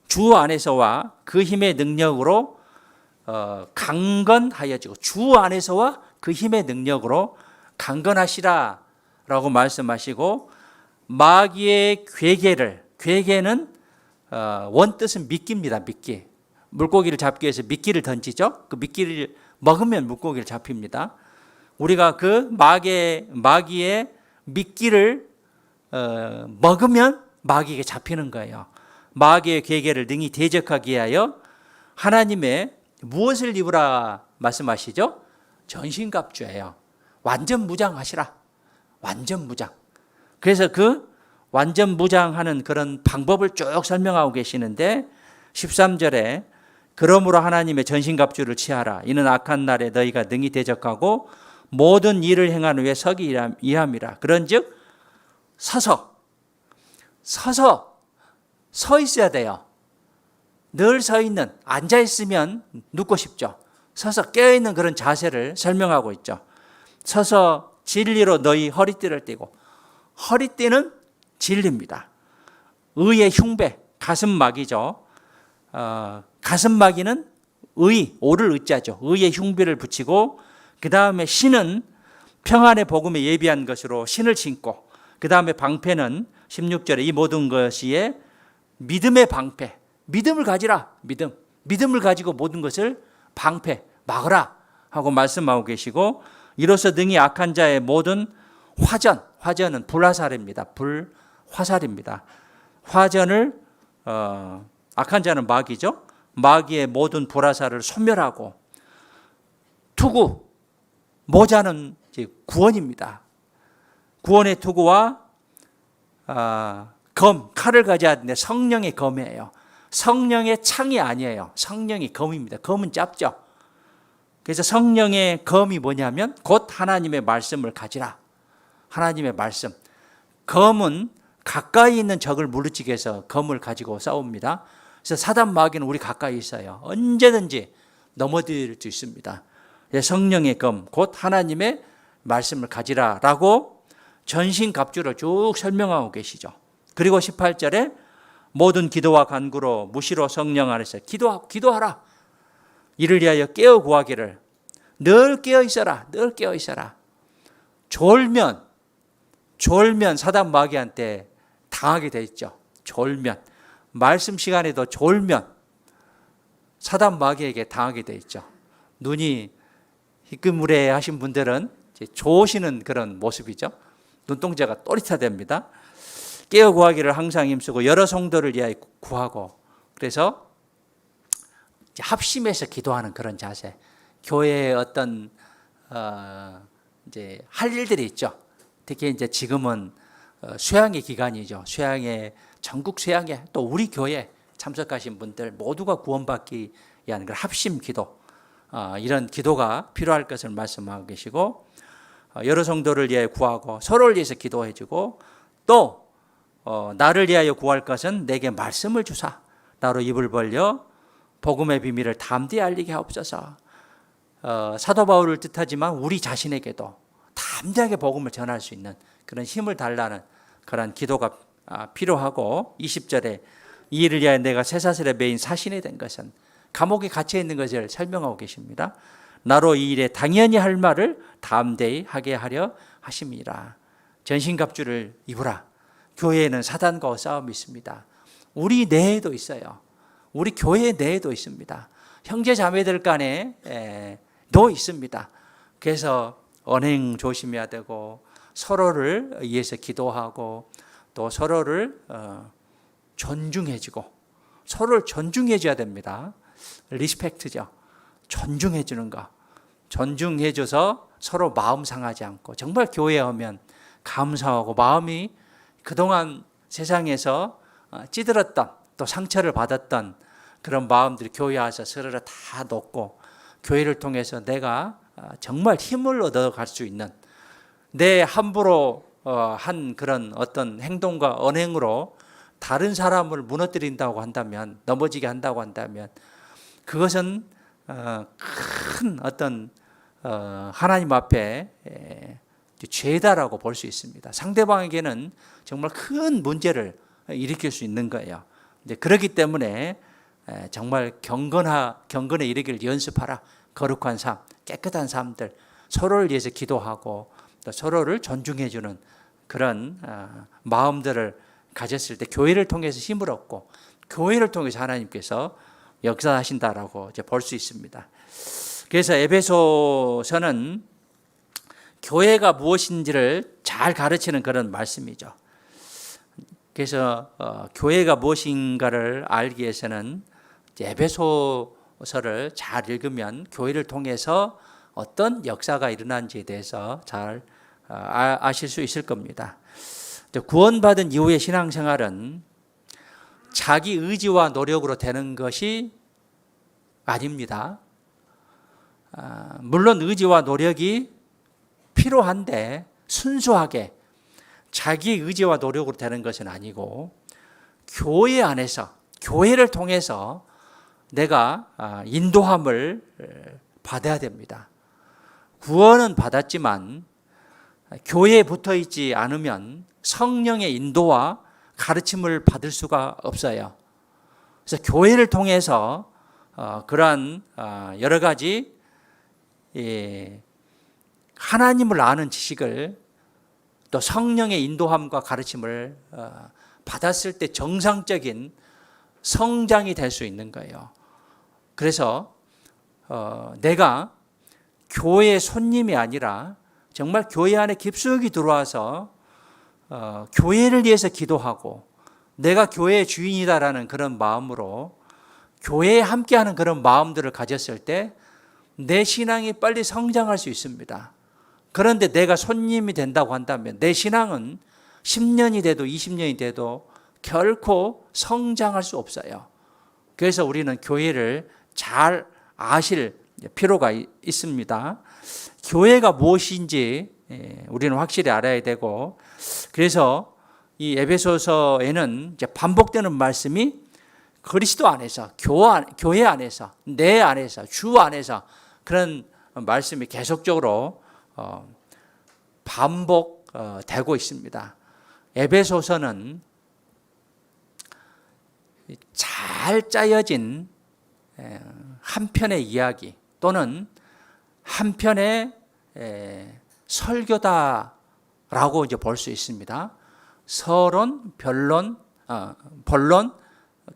Speaker 1: 주 안에서와 그 힘의 능력으로 강건하여지고, 주 안에서와 그 힘의 능력으로 강건하시라 라고 말씀하시고, 마귀의 괴계는 원뜻은 미끼입니다. 미끼. 물고기를 잡기 위해서 미끼를 던지죠. 그 미끼를 먹으면 물고기를 잡힙니다. 우리가 그 마귀의 미끼를 먹으면 마귀에게 잡히는 거예요. 마귀의 괴계를 능히 대적하기 위하여 하나님의 무엇을 입으라 말씀하시죠? 전신갑주예요. 완전 무장하시라. 완전 무장. 그래서 그 완전 무장하는 그런 방법을 쭉 설명하고 계시는데 13절에 그러므로 하나님의 전신갑주를 취하라. 이는 악한 날에 너희가 능히 대적하고 모든 일을 행하는 후에 서기 이함이라. 그런즉 서서 서 있어야 돼요. 늘 서 있는, 앉아 있으면 눕고 싶죠. 서서 깨어 있는 그런 자세를 설명하고 있죠. 서서 진리로 너희 허리띠를 띠고, 허리띠는 진리입니다. 의의 흉배, 가슴막이죠. 가슴막이는 의, 오를 의자죠. 의의 흉배를 붙이고, 그 다음에 신은 평안의 복음에 예비한 것으로 신을 신고, 그 다음에 방패는 16절에 이 모든 것이 믿음의 방패, 믿음을 가지라. 믿음을 가지고 모든 것을 방패, 막으라 하고 말씀하고 계시고, 이로써 능히 악한 자의 모든 화전은 불화살입니다. 불화살입니다. 화전을 악한 자는 마귀죠. 마귀의 모든 불화살을 소멸하고, 투구, 모자는 이제 구원입니다. 구원의 투구와 검, 칼을 가져야 하는데 성령의 검이에요. 성령의 창이 아니에요. 성령의 검입니다. 검은 짧죠. 그래서 성령의 검이 뭐냐면 곧 하나님의 말씀을 가지라. 하나님의 말씀. 검은 가까이 있는 적을 물리치기 위해서 검을 가지고 싸웁니다. 그래서 사단 마귀는 우리 가까이 있어요. 언제든지 넘어질 수 있습니다. 성령의 검, 곧 하나님의 말씀을 가지라라고 전신갑주를 쭉 설명하고 계시죠. 그리고 18절에 모든 기도와 간구로 무시로 성령 안에서 기도하라. 이를 위하여 깨어 구하기를. 늘 깨어 있어라. 늘 깨어 있어라. 졸면 사단 마귀한테 당하게 돼 있죠. 졸면. 말씀 시간에도 졸면 사단 마귀에게 당하게 돼 있죠. 눈이 희끄무레 하신 분들은 좋으시는 그런 모습이죠. 눈동자가 또릿하답니다. 깨어 구하기를 항상 힘쓰고 여러 성도를 위하여 구하고, 그래서 합심해서 기도하는 그런 자세. 교회에 어떤 이제 할 일들이 있죠. 특히 이제 지금은 수양의 기간이죠. 전국 수양회, 또 우리 교회 참석하신 분들 모두가 구원받기 위한 그런 합심 기도, 이런 기도가 필요할 것을 말씀하고 계시고, 여러 성도를 위하여 구하고 서로를 위해서 기도해주고, 또 나를 위하여 구할 것은 내게 말씀을 주사. 나로 입을 벌려 복음의 비밀을 담대히 알리게 하옵소서. 사도 바울을 뜻하지만 우리 자신에게도 담대하게 복음을 전할 수 있는 그런 힘을 달라는 그런 기도가 필요하고, 20절에 이 일을 위하여 내가 쇠사슬에 매인 사신이 된 것은, 감옥에 갇혀 있는 것을 설명하고 계십니다. 나로 이 일에 당연히 할 말을 담대히 하게 하려 하심이라. 전신갑주를 입으라. 교회에는 사단과 싸움이 있습니다. 우리 내에도 있어요. 우리 교회 내에도 있습니다. 형제 자매들 간에도 있습니다. 그래서 언행 조심해야 되고, 서로를 위해서 기도하고, 또 서로를 존중해주고, 서로를 존중해줘야 됩니다. 리스펙트죠. 존중해주는 거. 존중해줘서 서로 마음 상하지 않고, 정말 교회에 오면 감사하고, 마음이 그동안 세상에서 찌들었던, 또 상처를 받았던 그런 마음들이 교회에 와서 서로를 다 놓고, 교회를 통해서 내가 정말 힘을 얻어갈 수 있는, 내 함부로 한 그런 어떤 행동과 언행으로 다른 사람을 무너뜨린다고 한다면, 넘어지게 한다고 한다면 그것은 큰 어떤 하나님 앞에 죄다라고 볼 수 있습니다. 상대방에게는 정말 큰 문제를 일으킬 수 있는 거예요. 그렇기 때문에 정말 경건에 이르기를 연습하라. 거룩한 삶, 깨끗한 삶들, 서로를 위해서 기도하고 또 서로를 존중해주는 그런 마음들을 가졌을 때 교회를 통해서 힘을 얻고 교회를 통해서 하나님께서 역사하신다라고 이제 볼 수 있습니다. 그래서 에베소서는 교회가 무엇인지를 잘 가르치는 그런 말씀이죠. 그래서 교회가 무엇인가를 알기 위해서는 에베소서를 잘 읽으면 교회를 통해서 어떤 역사가 일어난지에 대해서 잘 아실 수 있을 겁니다. 구원받은 이후의 신앙생활은 자기 의지와 노력으로 되는 것이 아닙니다. 물론 의지와 노력이 필요한데 순수하게 자기 의지와 노력으로 되는 것은 아니고 교회 안에서, 교회를 통해서 내가 인도함을 받아야 됩니다. 구원은 받았지만 교회에 붙어 있지 않으면 성령의 인도와 가르침을 받을 수가 없어요. 그래서 교회를 통해서 그러한 여러 가지 하나님을 아는 지식을 또 성령의 인도함과 가르침을 받았을 때 정상적인 성장이 될 수 있는 거예요. 그래서 내가 교회의 손님이 아니라 정말 교회 안에 깊숙이 들어와서 교회를 위해서 기도하고 내가 교회의 주인이다라는 그런 마음으로 교회에 함께하는 그런 마음들을 가졌을 때 내 신앙이 빨리 성장할 수 있습니다. 그런데 내가 손님이 된다고 한다면 내 신앙은 10년이 돼도 20년이 돼도 결코 성장할 수 없어요. 그래서 우리는 교회를 잘 아실 필요가 있습니다. 교회가 무엇인지 우리는 확실히 알아야 되고, 그래서 이 에베소서에는 이제 반복되는 말씀이 그리스도 안에서, 교회 안에서, 내 안에서, 주 안에서 그런 말씀이 계속적으로 반복되고 있습니다. 에베소서는 잘 짜여진 한 편의 이야기 또는 한 편의 설교다라고 이제 볼 수 있습니다. 서론, 변론, 본론,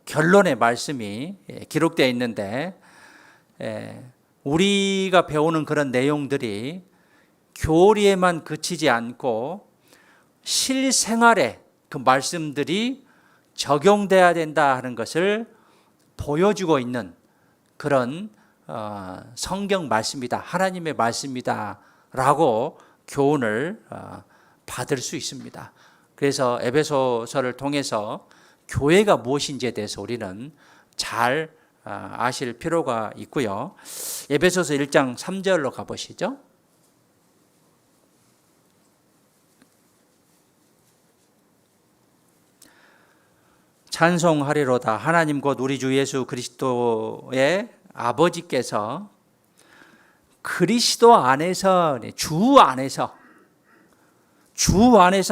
Speaker 1: 결론의 말씀이 기록되어 있는데 우리가 배우는 그런 내용들이 교리에만 그치지 않고 실생활에 그 말씀들이 적용돼야 된다 하는 것을 보여주고 있는 그런 성경 말씀이다, 하나님의 말씀이다 라고 교훈을 받을 수 있습니다. 그래서 에베소서를 통해서 교회가 무엇인지에 대해서 우리는 잘 아실 필요가 있고요. 에베소서 1장 3절로 가보시죠. 찬송하리로다. 하나님 곧 우리 주 예수 그리스도의 아버지께서 그리스도 안에서, 주 안에서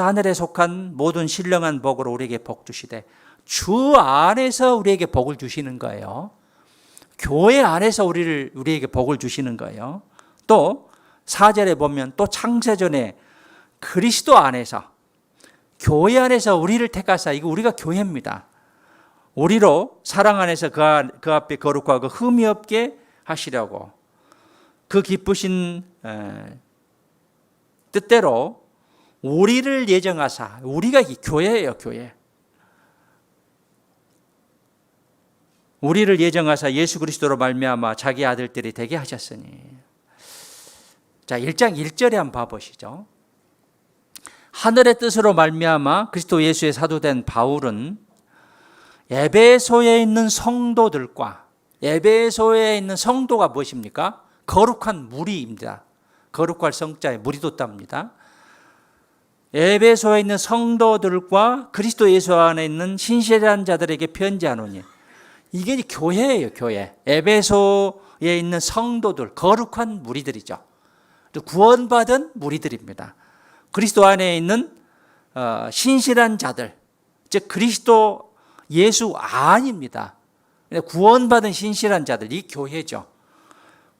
Speaker 1: 하늘에 속한 모든 신령한 복으로 우리에게 복 주시되, 주 안에서 우리에게 복을 주시는 거예요. 교회 안에서 우리에게 복을 주시는 거예요. 또 4절에 보면 또 창세전에 그리스도 안에서, 교회 안에서 우리를 택하사, 이거 우리가 교회입니다. 우리로 사랑 안에서 그 앞에 거룩하고 흠이 없게 하시려고 그 기쁘신 뜻대로 우리를 예정하사, 우리가 교회예요, 교회. 우리를 예정하사 예수 그리스도로 말미암아 자기 아들들이 되게 하셨으니. 자, 1장 1절에 한번 봐보시죠. 하늘의 뜻으로 말미암아 그리스도 예수의 사도된 바울은 에베소에 있는 성도들과, 에베소에 있는 성도가 무엇입니까? 거룩한 무리입니다. 거룩할 성자에 무리 돋답니다. 에베소에 있는 성도들과 그리스도 예수 안에 있는 신실한 자들에게 편지하노니, 이게 이제 교회예요, 교회. 에베소에 있는 성도들, 거룩한 무리들이죠. 구원받은 무리들입니다. 그리스도 안에 있는 신실한 자들, 즉 그리스도 예수 안입니다. 구원받은 신실한 자들, 이 교회죠.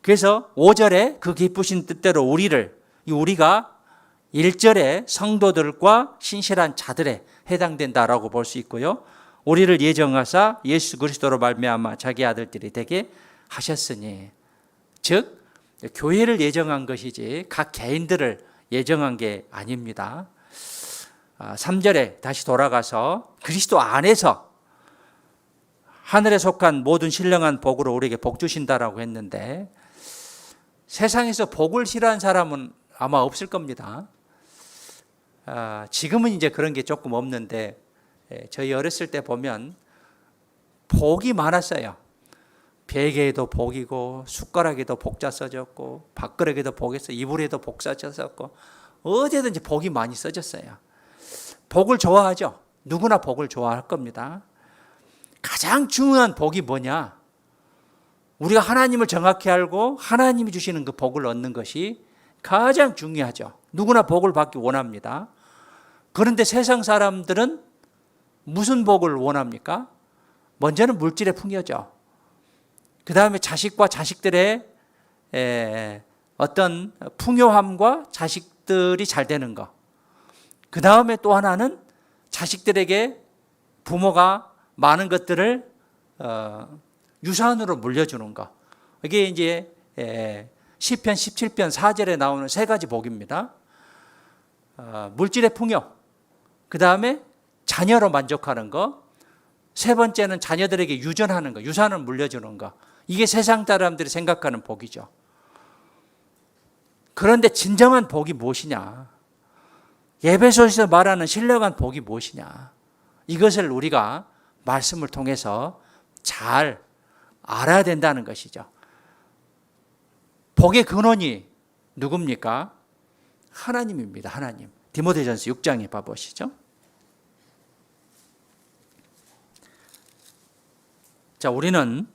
Speaker 1: 그래서 5절에 그 기쁘신 뜻대로 우리가 1절에 성도들과 신실한 자들에 해당된다라고 볼 수 있고요. 우리를 예정하사 예수 그리스도로 말미암아 자기 아들들이 되게 하셨으니, 즉 교회를 예정한 것이지 각 개인들을 예정한 게 아닙니다. 3절에 다시 돌아가서 그리스도 안에서 하늘에 속한 모든 신령한 복으로 우리에게 복 주신다라고 했는데, 세상에서 복을 싫어하는 사람은 아마 없을 겁니다. 지금은 이제 그런 게 조금 없는데, 저희 어렸을 때 보면 복이 많았어요. 베개에도 복이고, 숟가락에도 복자 써졌고, 밥그릇에도 복이 써, 이불에도 복사 써졌고, 어디든지 복이 많이 써졌어요. 복을 좋아하죠. 누구나 복을 좋아할 겁니다. 가장 중요한 복이 뭐냐? 우리가 하나님을 정확히 알고 하나님이 주시는 그 복을 얻는 것이 가장 중요하죠. 누구나 복을 받기 원합니다. 그런데 세상 사람들은 무슨 복을 원합니까? 먼저는 물질의 풍요죠. 그 다음에 자식과 자식들의 어떤 풍요함과 자식들이 잘 되는 것. 그 다음에 또 하나는 자식들에게 부모가 많은 것들을 유산으로 물려주는 것. 이게 이제 시편 17편 4절에 나오는 세 가지 복입니다. 물질의 풍요, 그 다음에 자녀로 만족하는 것, 세 번째는 자녀들에게 유전하는 것, 유산을 물려주는 것. 이게 세상 사람들이 생각하는 복이죠. 그런데 진정한 복이 무엇이냐? 에베소서에서 말하는 신령한 복이 무엇이냐? 이것을 우리가 말씀을 통해서 잘 알아야 된다는 것이죠. 복의 근원이 누굽니까? 하나님입니다. 하나님. 디모데전서 6장에 봐보시죠. 자, 우리는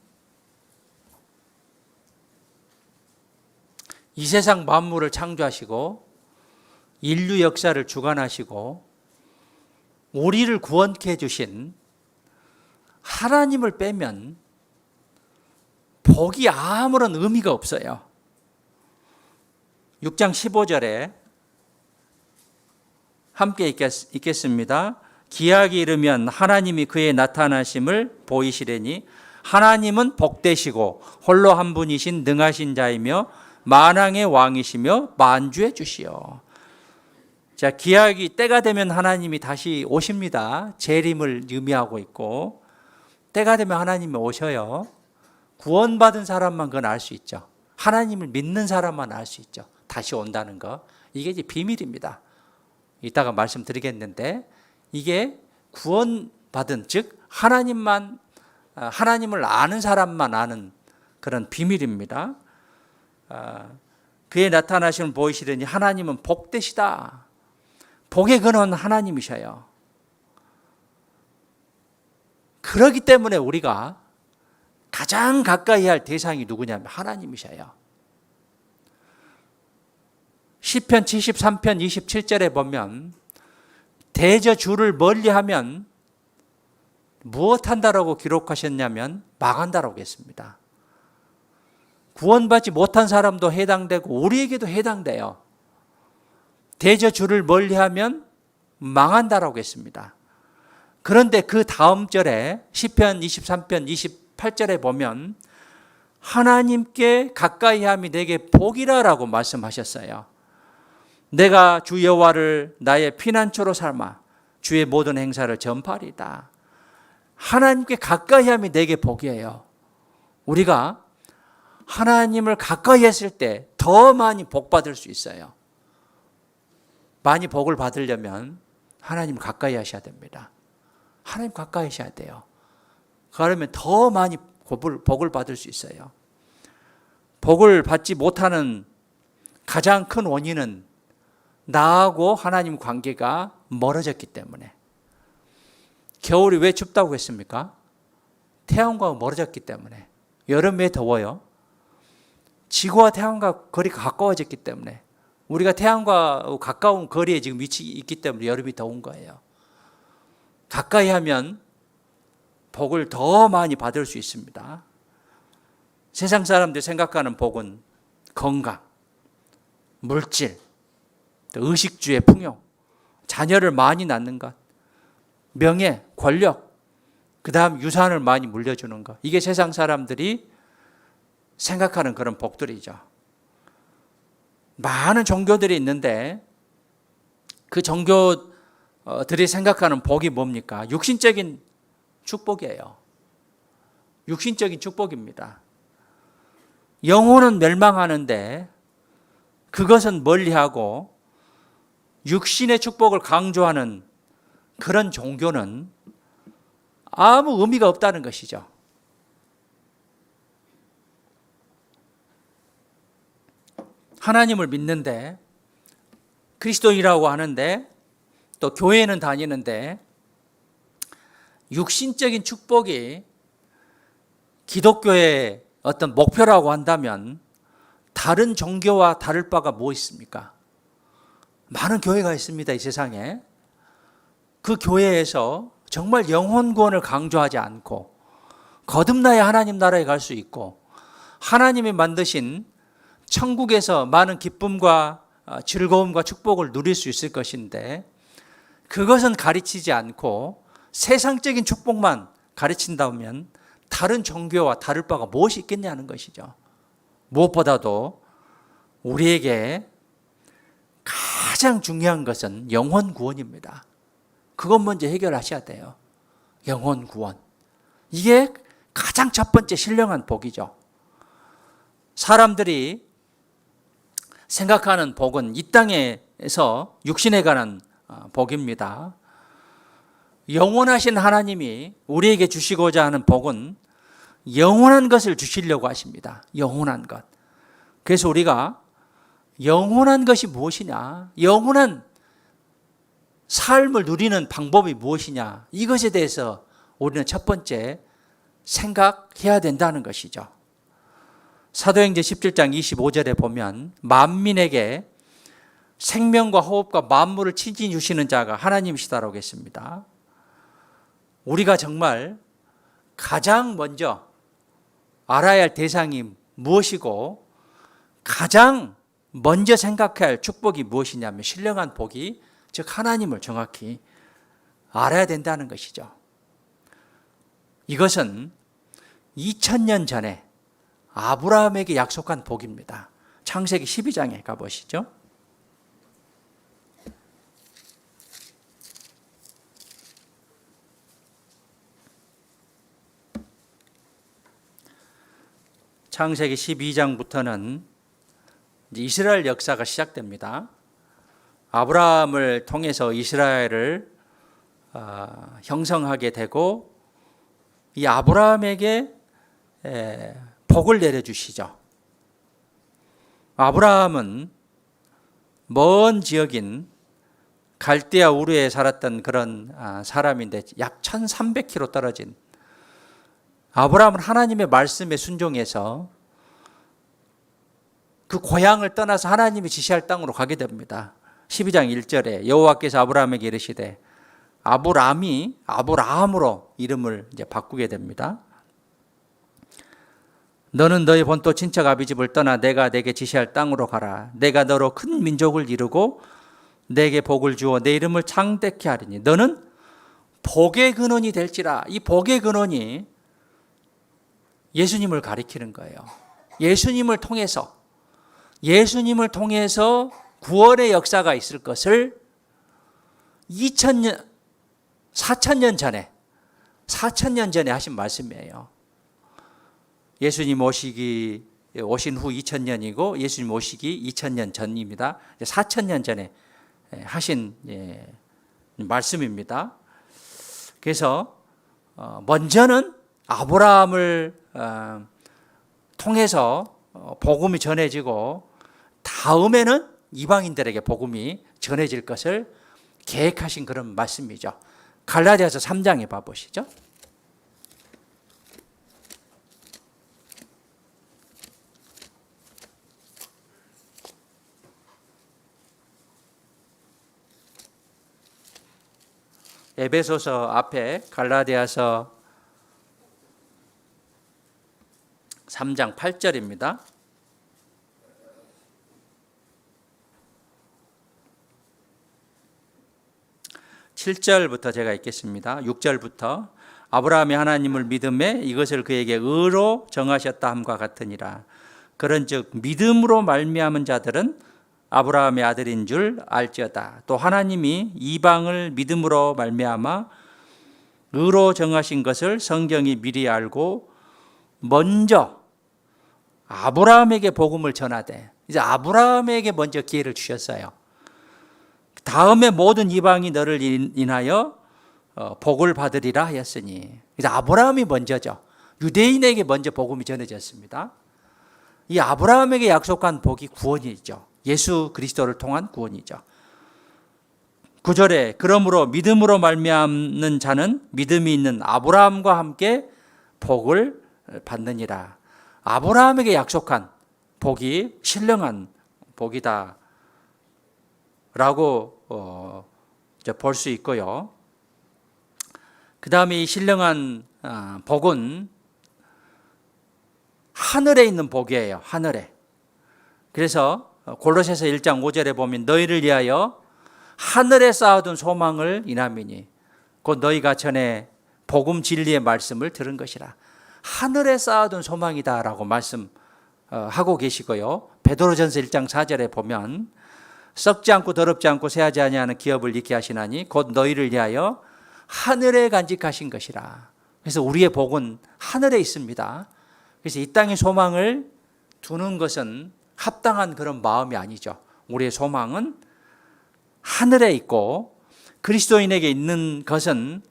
Speaker 1: 이 세상 만물을 창조하시고 인류 역사를 주관하시고 우리를 구원케 해주신 하나님을 빼면 복이 아무런 의미가 없어요. 6장 15절에 함께 읽겠습니다. 기약이 이르면 하나님이 그의 나타나심을 보이시려니 하나님은 복되시고 홀로 한 분이신 능하신 자이며 만왕의 왕이시며 만주의 주시오. 자, 기약이 때가 되면 하나님이 다시 오십니다. 재림을 의미하고 있고, 때가 되면 하나님이 오셔요. 구원받은 사람만 그건 알 수 있죠. 하나님을 믿는 사람만 알 수 있죠. 다시 온다는 거. 이게 이제 비밀입니다. 이따가 말씀드리겠는데, 이게 구원받은, 즉 하나님을 아는 사람만 아는 그런 비밀입니다. 그의 나타나심을 보이시려니 하나님은 복되시다. 복의 근원 하나님이셔요. 그렇기 때문에 우리가 가장 가까이 할 대상이 누구냐면 하나님이셔요. 시편 73편 27절에 보면 대저 주를 멀리하면 무엇한다라고 기록하셨냐면 망한다라고 했습니다. 구원받지 못한 사람도 해당되고 우리에게도 해당돼요. 대저 주를 멀리하면 망한다라고 했습니다. 그런데 그 다음 절에 시편 23편 28절에 보면 하나님께 가까이함이 내게 복이라라고 말씀하셨어요. 내가 주 여호와를 나의 피난처로 삼아 주의 모든 행사를 전파하리다. 하나님께 가까이함이 내게 복이에요. 우리가 하나님을 가까이 했을 때 더 많이 복 받을 수 있어요. 많이 복을 받으려면 하나님을 가까이 하셔야 됩니다. 하나님 가까이 하셔야 돼요. 그러면 더 많이 복을 받을 수 있어요. 복을 받지 못하는 가장 큰 원인은 나하고 하나님 관계가 멀어졌기 때문에. 겨울이 왜 춥다고 했습니까? 태양과 멀어졌기 때문에. 여름 왜 더워요? 지구와 태양과 거리가 가까워졌기 때문에. 우리가 태양과 가까운 거리에 지금 있기 때문에 여름이 더운 거예요. 가까이 하면 복을 더 많이 받을 수 있습니다. 세상 사람들이 생각하는 복은 건강, 물질, 의식주의 풍요, 자녀를 많이 낳는 것, 명예, 권력, 그 다음 유산을 많이 물려주는 것. 이게 세상 사람들이 생각하는 그런 복들이죠. 많은 종교들이 있는데 그 종교들이 생각하는 복이 뭡니까? 육신적인 축복이에요. 육신적인 축복입니다. 영혼은 멸망하는데 그것은 멀리하고 육신의 축복을 강조하는 그런 종교는 아무 의미가 없다는 것이죠. 하나님을 믿는데 그리스도인이라고 하는데 또 교회는 다니는데 육신적인 축복이 기독교의 어떤 목표라고 한다면 다른 종교와 다를 바가 뭐 있습니까? 많은 교회가 있습니다, 이 세상에. 그 교회에서 정말 영혼 구원을 강조하지 않고 거듭나야 하나님 나라에 갈 수 있고 하나님이 만드신 천국에서 많은 기쁨과 즐거움과 축복을 누릴 수 있을 것인데 그것은 가르치지 않고 세상적인 축복만 가르친다면 다른 종교와 다를 바가 무엇이 있겠냐는 것이죠. 무엇보다도 우리에게 가장 중요한 것은 영혼 구원입니다. 그것 먼저 해결하셔야 돼요. 영혼 구원. 이게 가장 첫 번째 신령한 복이죠. 사람들이 생각하는 복은 이 땅에서 육신에 관한 복입니다. 영원하신 하나님이 우리에게 주시고자 하는 복은 영원한 것을 주시려고 하십니다. 영원한 것. 그래서 우리가 영원한 것이 무엇이냐, 영원한 삶을 누리는 방법이 무엇이냐, 이것에 대해서 우리는 첫 번째 생각해야 된다는 것이죠. 사도행전 17장 25절에 보면 만민에게 생명과 호흡과 만물을 친히 주시는 자가 하나님이시다라고 했습니다. 우리가 정말 가장 먼저 알아야 할 대상이 무엇이고 가장 먼저 생각해야 할 축복이 무엇이냐면 신령한 복이 즉 하나님을 정확히 알아야 된다는 것이죠. 이것은 2000년 전에 아브라함에게 약속한 복입니다. 창세기 12장에 가보시죠. 창세기 12장부터는 이스라엘 역사가 시작됩니다. 아브라함을 통해서 이스라엘을 형성하게 되고 이 아브라함에게 복을 내려주시죠. 아브라함은 먼 지역인 갈대아 우르에 살았던 그런 사람인데 약 1300km 떨어진 아브라함은 하나님의 말씀에 순종해서 그 고향을 떠나서 하나님이 지시할 땅으로 가게 됩니다. 12장 1절에 여호와께서 아브라함에게 이르시되 아브람이 아브라함으로 이름을 이제 바꾸게 됩니다. 너는 너의 본토 친척 아비집을 떠나 내가 내게 지시할 땅으로 가라. 내가 너로 큰 민족을 이루고 내게 복을 주어 내 이름을 창대케 하리니 너는 복의 근원이 될지라. 이 복의 근원이 예수님을 가리키는 거예요. 예수님을 통해서 구원의 역사가 있을 것을 4,000년 전에 하신 말씀이에요. 예수님 오신 후 2000년이고 예수님 오시기 2000년 전입니다. 4,000년 전에 하신 말씀입니다. 그래서 먼저는 아브라함을 통해서 복음이 전해지고 다음에는 이방인들에게 복음이 전해질 것을 계획하신 그런 말씀이죠. 갈라디아서 3장에 봐보시죠. 에베소서 앞에 갈라디아서 3장 8절입니다. 7절부터 제가 읽겠습니다. 6절부터 아브라함이 하나님을 믿음에 이것을 그에게 의로 정하셨다 함과 같으니라. 그런즉 믿음으로 말미암은 자들은 아브라함의 아들인 줄 알지어다. 또 하나님이 이방을 믿음으로 말미암아 의로 정하신 것을 성경이 미리 알고 먼저 아브라함에게 복음을 전하되, 이제 아브라함에게 먼저 기회를 주셨어요. 다음에 모든 이방이 너를 인하여 복을 받으리라 하였으니, 이제 아브라함이 먼저죠. 유대인에게 먼저 복음이 전해졌습니다. 이 아브라함에게 약속한 복이 구원이죠. 예수 그리스도를 통한 구원이죠. 9절에 그러므로 믿음으로 말미암는 자는 믿음이 있는 아브라함과 함께 복을 받느니라. 아브라함에게 약속한 복이 신령한 복이다 라고 볼 수 있고요. 그 다음에 이 신령한 복은 하늘에 있는 복이에요. 하늘에. 그래서 골로새서 1장 5절에 보면 너희를 위하여 하늘에 쌓아둔 소망을 인함이니 곧 너희가 전에 복음 진리의 말씀을 들은 것이라. 하늘에 쌓아둔 소망이다라고 말씀하고 계시고요. 베드로전서 1장 4절에 보면 썩지 않고 더럽지 않고 새하지 아니하는 기업을 잊게 하시나니 곧 너희를 위하여 하늘에 간직하신 것이라. 그래서 우리의 복은 하늘에 있습니다. 그래서 이 땅의 소망을 두는 것은 합당한 그런 마음이 아니죠. 우리의 소망은 하늘에 있고 그리스도인에게 있는 것은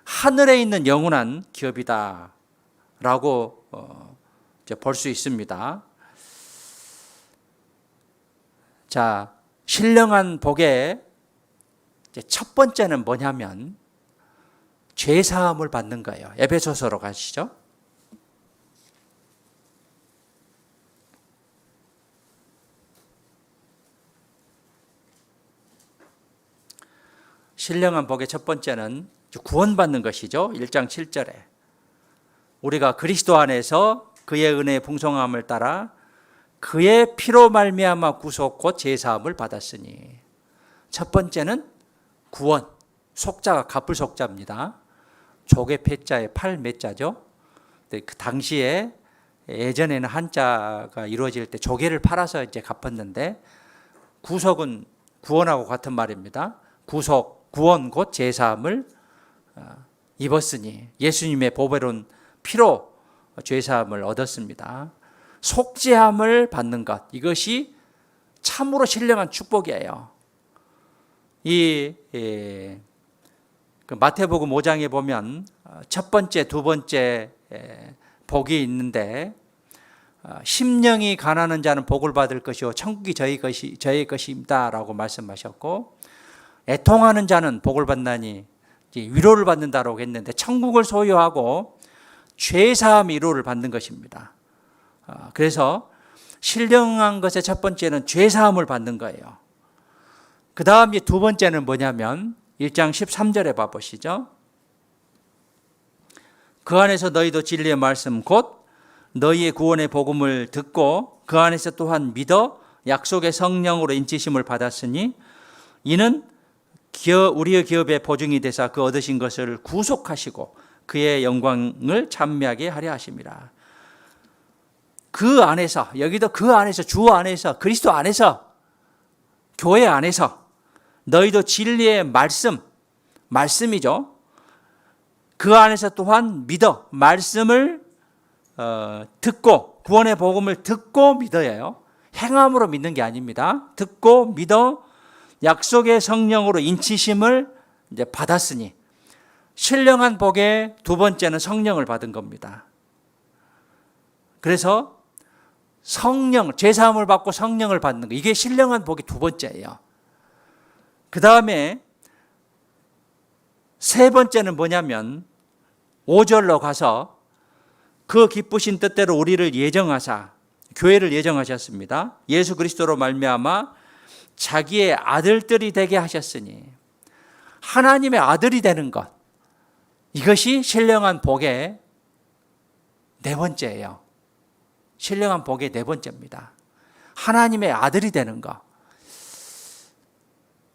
Speaker 1: 하늘에 있는 영원한 기업이다 라고 볼 수 있습니다. 자, 신령한 복의 첫 번째는 뭐냐면 죄사함을 받는 거예요. 에베소서로 가시죠. 신령한 복의 첫 번째는 구원받는 것이죠. 1장 7절에 우리가 그리스도 안에서 그의 은혜의 풍성함을 따라 그의 피로 말미암아 구속 곧 죄사함을 받았으니, 첫 번째는 구원. 속자가 갑불 속자입니다. 족의 패자에 팔 매자죠. 그 당시에 예전에는 한자가 이루어질 때 조개를 팔아서 이제 갚았는데, 구속은 구원하고 같은 말입니다. 구속, 구원 곧 죄사함을 입었으니 예수님의 보배로운 피로 죄사함을 얻었습니다. 속죄함을 받는 것, 이것이 참으로 신령한 축복이에요. 그 마태복음 5장에 보면 첫 번째, 두 번째 복이 있는데, 심령이 가난한 자는 복을 받을 것이요 천국이 저의 것입니다 라고 말씀하셨고, 애통하는 자는 복을 받나니 위로를 받는다라고 했는데, 천국을 소유하고 죄사함 위로를 받는 것입니다. 그래서 신령한 것의 첫 번째는 죄사함을 받는 거예요. 그 다음 두 번째는 뭐냐면 1장 13절에 봐보시죠. 그 안에서 너희도 진리의 말씀 곧 너희의 구원의 복음을 듣고 그 안에서 또한 믿어 약속의 성령으로 인치심을 받았으니 이는 우리의 기업의 보증이 되사 그 얻으신 것을 구속하시고 그의 영광을 찬미하게 하려 하심이라. 그 안에서, 여기도 그 안에서, 주 안에서, 그리스도 안에서, 교회 안에서 너희도 진리의 말씀이죠. 그 안에서 또한 믿어, 말씀을 듣고, 구원의 복음을 듣고 믿어야 해요. 행함으로 믿는 게 아닙니다. 듣고 믿어 약속의 성령으로 인치심을 이제 받았으니, 신령한 복의 두 번째는 성령을 받은 겁니다. 그래서 성령, 죄사함을 받고 성령을 받는 거. 이게 신령한 복이 두 번째예요. 그 다음에 세 번째는 뭐냐면 5절로 가서 그 기쁘신 뜻대로 우리를 예정하사 교회를 예정하셨습니다. 예수 그리스도로 말미암아 자기의 아들들이 되게 하셨으니 하나님의 아들이 되는 것, 이것이 신령한 복의 네 번째예요. 신령한 복의 네 번째입니다. 하나님의 아들이 되는 것.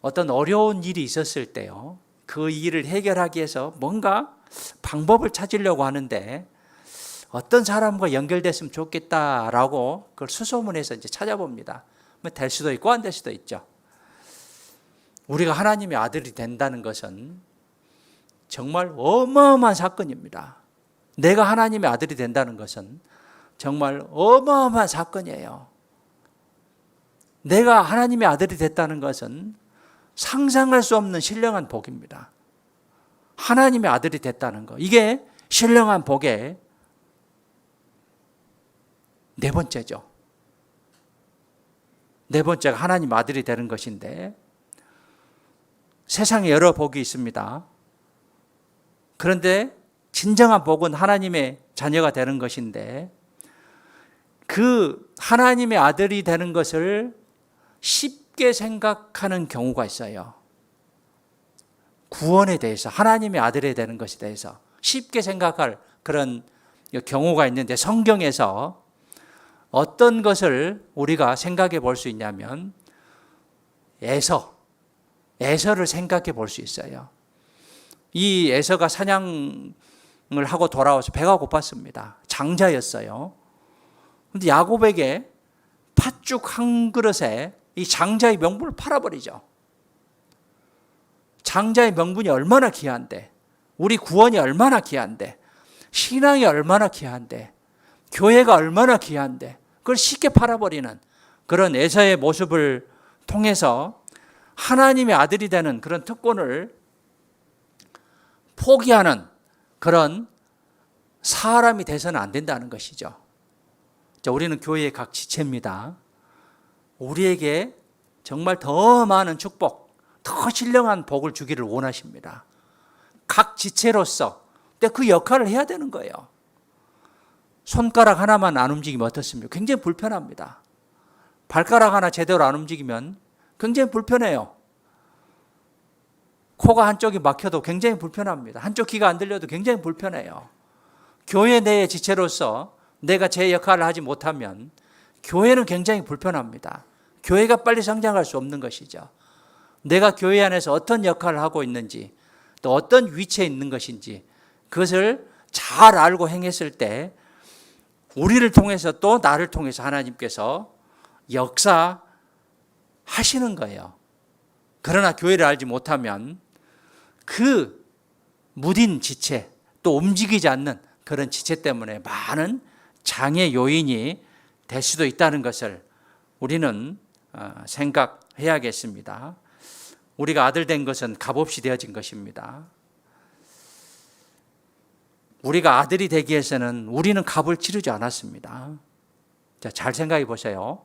Speaker 1: 어떤 어려운 일이 있었을 때요, 그 일을 해결하기 위해서 뭔가 방법을 찾으려고 하는데 어떤 사람과 연결됐으면 좋겠다라고 그걸 수소문해서 이제 찾아봅니다. 될 수도 있고 안 될 수도 있죠. 우리가 하나님의 아들이 된다는 것은 정말 어마어마한 사건입니다. 내가 하나님의 아들이 된다는 것은 정말 어마어마한 사건이에요. 내가 하나님의 아들이 됐다는 것은 상상할 수 없는 신령한 복입니다. 하나님의 아들이 됐다는 것, 이게 신령한 복의 네 번째죠. 네 번째가 하나님 아들이 되는 것인데, 세상에 여러 복이 있습니다. 그런데 진정한 복은 하나님의 자녀가 되는 것인데, 그 하나님의 아들이 되는 것을 쉽게 생각하는 경우가 있어요. 구원에 대해서, 하나님의 아들이 되는 것에 대해서 쉽게 생각할 그런 경우가 있는데, 성경에서 어떤 것을 우리가 생각해 볼 수 있냐면 에서를 생각해 볼 수 있어요. 이 에서가 사냥을 하고 돌아와서 배가 고팠습니다. 장자였어요. 그런데 야곱에게 팥죽 한 그릇에 이 장자의 명분을 팔아버리죠. 장자의 명분이 얼마나 귀한데, 우리 구원이 얼마나 귀한데, 신앙이 얼마나 귀한데, 교회가 얼마나 귀한데, 그걸 쉽게 팔아버리는 그런 에서의 모습을 통해서 하나님의 아들이 되는 그런 특권을 포기하는 그런 사람이 돼서는 안 된다는 것이죠. 우리는 교회의 각 지체입니다. 우리에게 정말 더 많은 축복, 더 신령한 복을 주기를 원하십니다. 각 지체로서 그 역할을 해야 되는 거예요. 손가락 하나만 안 움직이면 어떻습니까? 굉장히 불편합니다. 발가락 하나 제대로 안 움직이면 굉장히 불편해요. 코가 한쪽이 막혀도 굉장히 불편합니다. 한쪽 귀가 안 들려도 굉장히 불편해요. 교회 내의 지체로서 내가 제 역할을 하지 못하면 교회는 굉장히 불편합니다. 교회가 빨리 성장할 수 없는 것이죠. 내가 교회 안에서 어떤 역할을 하고 있는지, 또 어떤 위치에 있는 것인지, 그것을 잘 알고 행했을 때 우리를 통해서 또 나를 통해서 하나님께서 역사하시는 거예요. 그러나 교회를 알지 못하면 그 무딘 지체, 또 움직이지 않는 그런 지체 때문에 많은 장애 요인이 될 수도 있다는 것을 우리는 생각해야겠습니다. 우리가 아들 된 것은 값없이 되어진 것입니다. 우리가 아들이 되기 위해서는 우리는 값을 치르지 않았습니다. 자, 잘 생각해 보세요.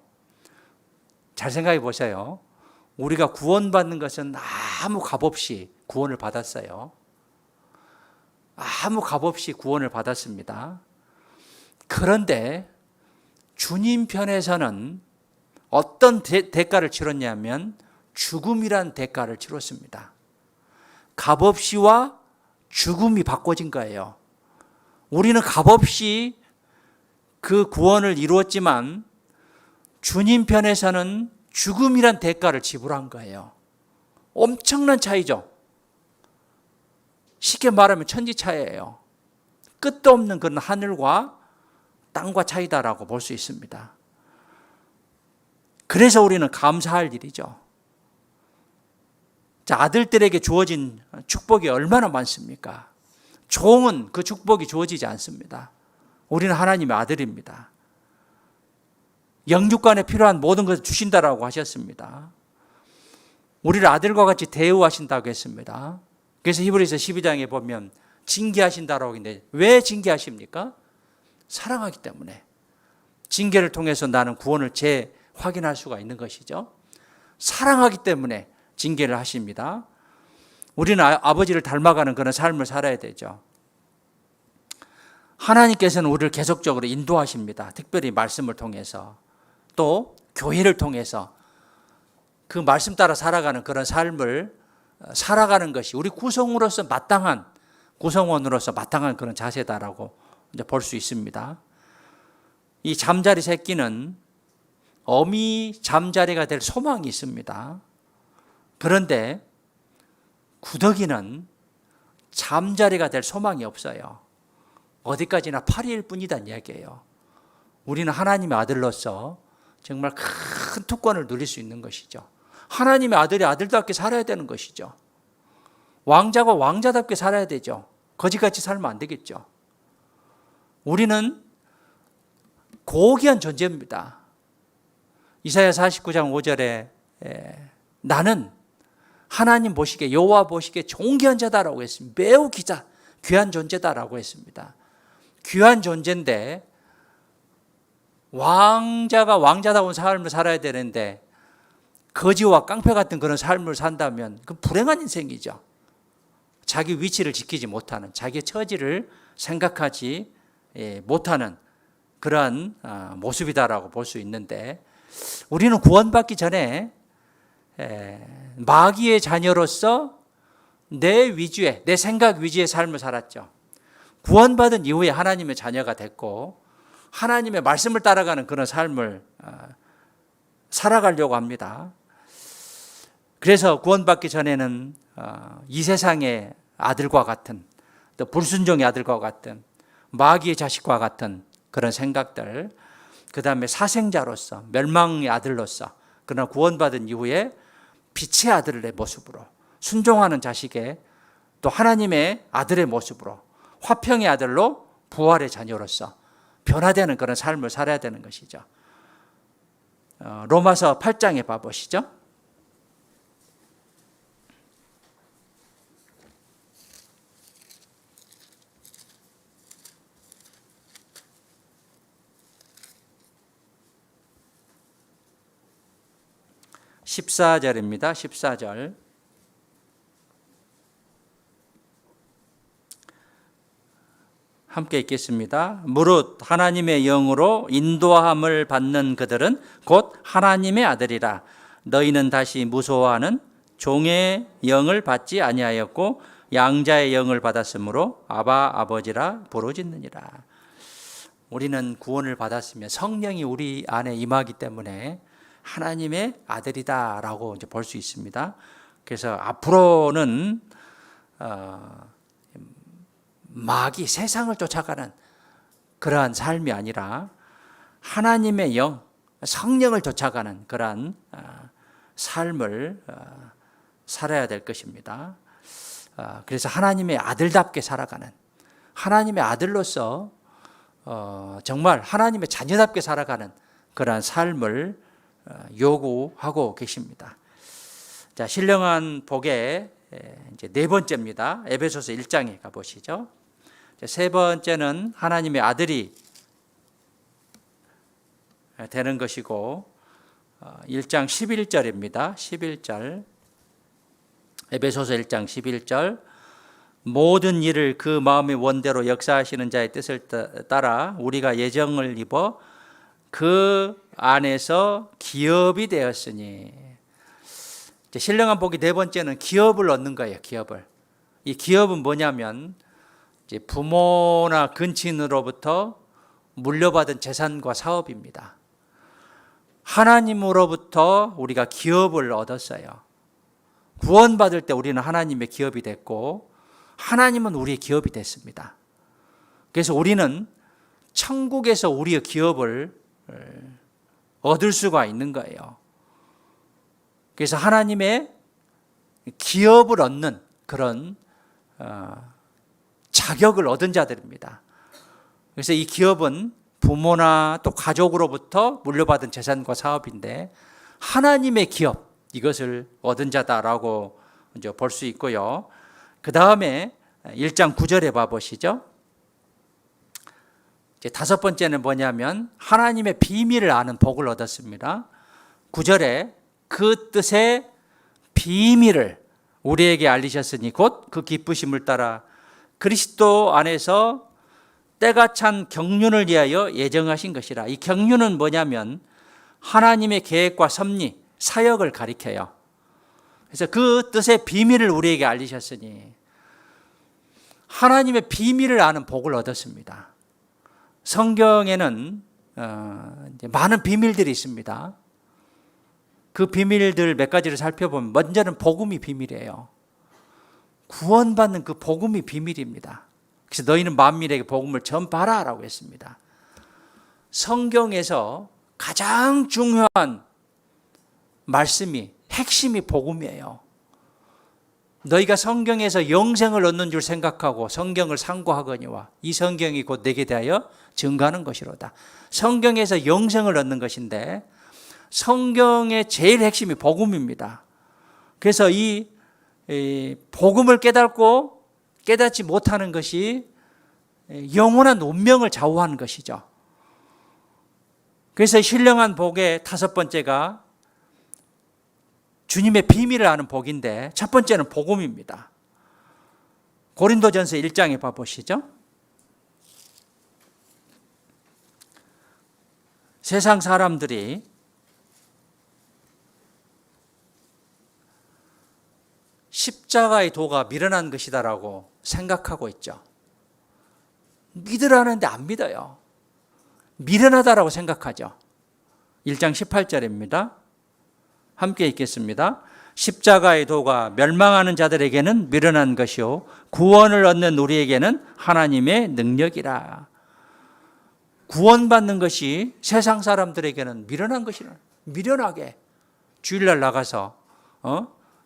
Speaker 1: 잘 생각해 보세요. 우리가 구원받는 것은 아무 값없이 구원을 받았어요. 아무 값없이 구원을 받았습니다. 그런데 주님 편에서는 어떤 대가를 치렀냐면 죽음이란 대가를 치렀습니다. 값없이와 죽음이 바꿔진 거예요. 우리는 값없이 그 구원을 이루었지만 주님 편에서는 죽음이란 대가를 지불한 거예요. 엄청난 차이죠. 쉽게 말하면 천지차이예요. 끝도 없는 그런 하늘과 땅과 차이다라고 볼 수 있습니다. 그래서 우리는 감사할 일이죠. 자, 아들들에게 주어진 축복이 얼마나 많습니까? 종은 그 축복이 주어지지 않습니다. 우리는 하나님의 아들입니다. 영육간에 필요한 모든 것을 주신다라고 하셨습니다. 우리를 아들과 같이 대우하신다고 했습니다. 그래서 히브리서 12장에 보면 징계하신다라고 했는데 왜 징계하십니까? 사랑하기 때문에. 징계를 통해서 나는 구원을 재확인할 수가 있는 것이죠. 사랑하기 때문에 징계를 하십니다. 우리는 아버지를 닮아가는 그런 삶을 살아야 되죠. 하나님께서는 우리를 계속적으로 인도하십니다. 특별히 말씀을 통해서, 또 교회를 통해서 그 말씀 따라 살아가는 그런 삶을 살아가는 것이 우리 구성원으로서 마땅한 그런 자세다라고 이제 볼 수 있습니다. 이 잠자리 새끼는 어미 잠자리가 될 소망이 있습니다. 그런데 구더기는 잠자리가 될 소망이 없어요. 어디까지나 파리일 뿐이란 이야기예요. 우리는 하나님의 아들로서 정말 큰 특권을 누릴 수 있는 것이죠. 하나님의 아들이 아들답게 살아야 되는 것이죠. 왕자가 왕자답게 살아야 되죠. 거지같이 살면 안 되겠죠. 우리는 고귀한 존재입니다. 이사야 49장 5절에 나는 하나님 보시기에, 여호와 보시기에 존귀한 자다라고 했습니다. 매우 귀한 존재다라고 했습니다. 귀한 존재인데 왕자가 왕자다운 삶을 살아야 되는데 거지와 깡패 같은 그런 삶을 산다면 그 불행한 인생이죠. 자기 위치를 지키지 못하는, 자기의 처지를 생각하지 못하는 그러한 모습이다라고 볼 수 있는데, 우리는 구원받기 전에 마귀의 자녀로서 내 위주의, 내 생각 위주의 삶을 살았죠. 구원받은 이후에 하나님의 자녀가 됐고 하나님의 말씀을 따라가는 그런 삶을 살아가려고 합니다. 그래서 구원받기 전에는 이 세상의 아들과 같은, 또 불순종의 아들과 같은, 마귀의 자식과 같은 그런 생각들, 그 다음에 사생자로서, 멸망의 아들로서, 그러나 구원받은 이후에 빛의 아들의 모습으로, 순종하는 자식의, 또 하나님의 아들의 모습으로, 화평의 아들로 부활의 자녀로서 변화되는 그런 삶을 살아야 되는 것이죠. 로마서 8장에 봐보시죠. (14절입니다) 14절. 함께 읽겠습니다. 무릇 하나님의 영으로 인도함을 받는 그들은 곧 하나님의 아들이라. 너희는 다시 무서워하는 종의 영을 받지 아니하였고 양자의 영을 받았으므로 아바 아버지라 부르짖느니라. 우리는 구원을 받았으면 성령이 우리 안에 임하기 때문에 하나님의 아들이다라고 이제 볼 수 있습니다. 그래서 앞으로는 마귀, 세상을 쫓아가는 그러한 삶이 아니라 하나님의 영, 성령을 쫓아가는 그러한 삶을 살아야 될 것입니다. 그래서 하나님의 아들답게 살아가는, 하나님의 아들로서 정말 하나님의 자녀답게 살아가는 그러한 삶을 요구하고 계십니다. 자, 신령한 복의 이제 네 번째입니다. 에베소서 1장에 가보시죠. 세 번째는 하나님의 아들이 되는 것이고 1장 11절입니다. 11절. 에베소서 1장 11절. 모든 일을 그 마음의 원대로 역사하시는 자의 뜻을 따라 우리가 예정을 입어 그 안에서 기업이 되었으니. 신령한 복이 네 번째는 기업을 얻는 거예요. 기업을. 이 기업은 뭐냐면 이제 부모나 근친으로부터 물려받은 재산과 사업입니다. 하나님으로부터 우리가 기업을 얻었어요. 구원받을 때 우리는 하나님의 기업이 됐고 하나님은 우리의 기업이 됐습니다. 그래서 우리는 천국에서 우리의 기업을 얻을 수가 있는 거예요. 그래서 하나님의 기업을 얻는 그런 자격을 얻은 자들입니다. 그래서 이 기업은 부모나 또 가족으로부터 물려받은 재산과 사업인데 하나님의 기업, 이것을 얻은 자다라고 이제 볼 수 있고요. 그 다음에 1장 9절에 봐보시죠. 이제 다섯 번째는 뭐냐면 하나님의 비밀을 아는 복을 얻었습니다. 9절에 그 뜻의 비밀을 우리에게 알리셨으니 곧 그 기쁘심을 따라 그리스도 안에서 때가 찬 경륜을 위하여 예정하신 것이라. 이 경륜은 뭐냐면 하나님의 계획과 섭리, 사역을 가리켜요. 그래서 그 뜻의 비밀을 우리에게 알리셨으니 하나님의 비밀을 아는 복을 얻었습니다. 성경에는 많은 비밀들이 있습니다. 그 비밀들 몇 가지를 살펴보면 먼저는 복음이 비밀이에요. 구원받는 그 복음이 비밀입니다. 그래서 너희는 만민에게 복음을 전파하라 라고 했습니다. 성경에서 가장 중요한 말씀이 핵심이 복음이에요. 너희가 성경에서 영생을 얻는 줄 생각하고 성경을 상고하거니와 이 성경이 곧 내게 대하여 증거하는 것이로다. 성경에서 영생을 얻는 것인데 성경의 제일 핵심이 복음입니다. 그래서 이 복음을 깨닫고 깨닫지 못하는 것이 영원한 운명을 좌우하는 것이죠. 그래서 신령한 복의 다섯 번째가 주님의 비밀을 아는 복인데 첫 번째는 복음입니다. 고린도전서 1장에 봐보시죠. 세상 사람들이 십자가의 도가 미련한 것이다라고 생각하고 있죠. 믿으라는데 안 믿어요. 미련하다라고 생각하죠. 1장 18절입니다. 함께 읽겠습니다. 십자가의 도가 멸망하는 자들에게는 미련한 것이요 구원을 얻는 우리에게는 하나님의 능력이라. 구원받는 것이 세상 사람들에게는 미련한 것이라. 미련하게 주일날 나가서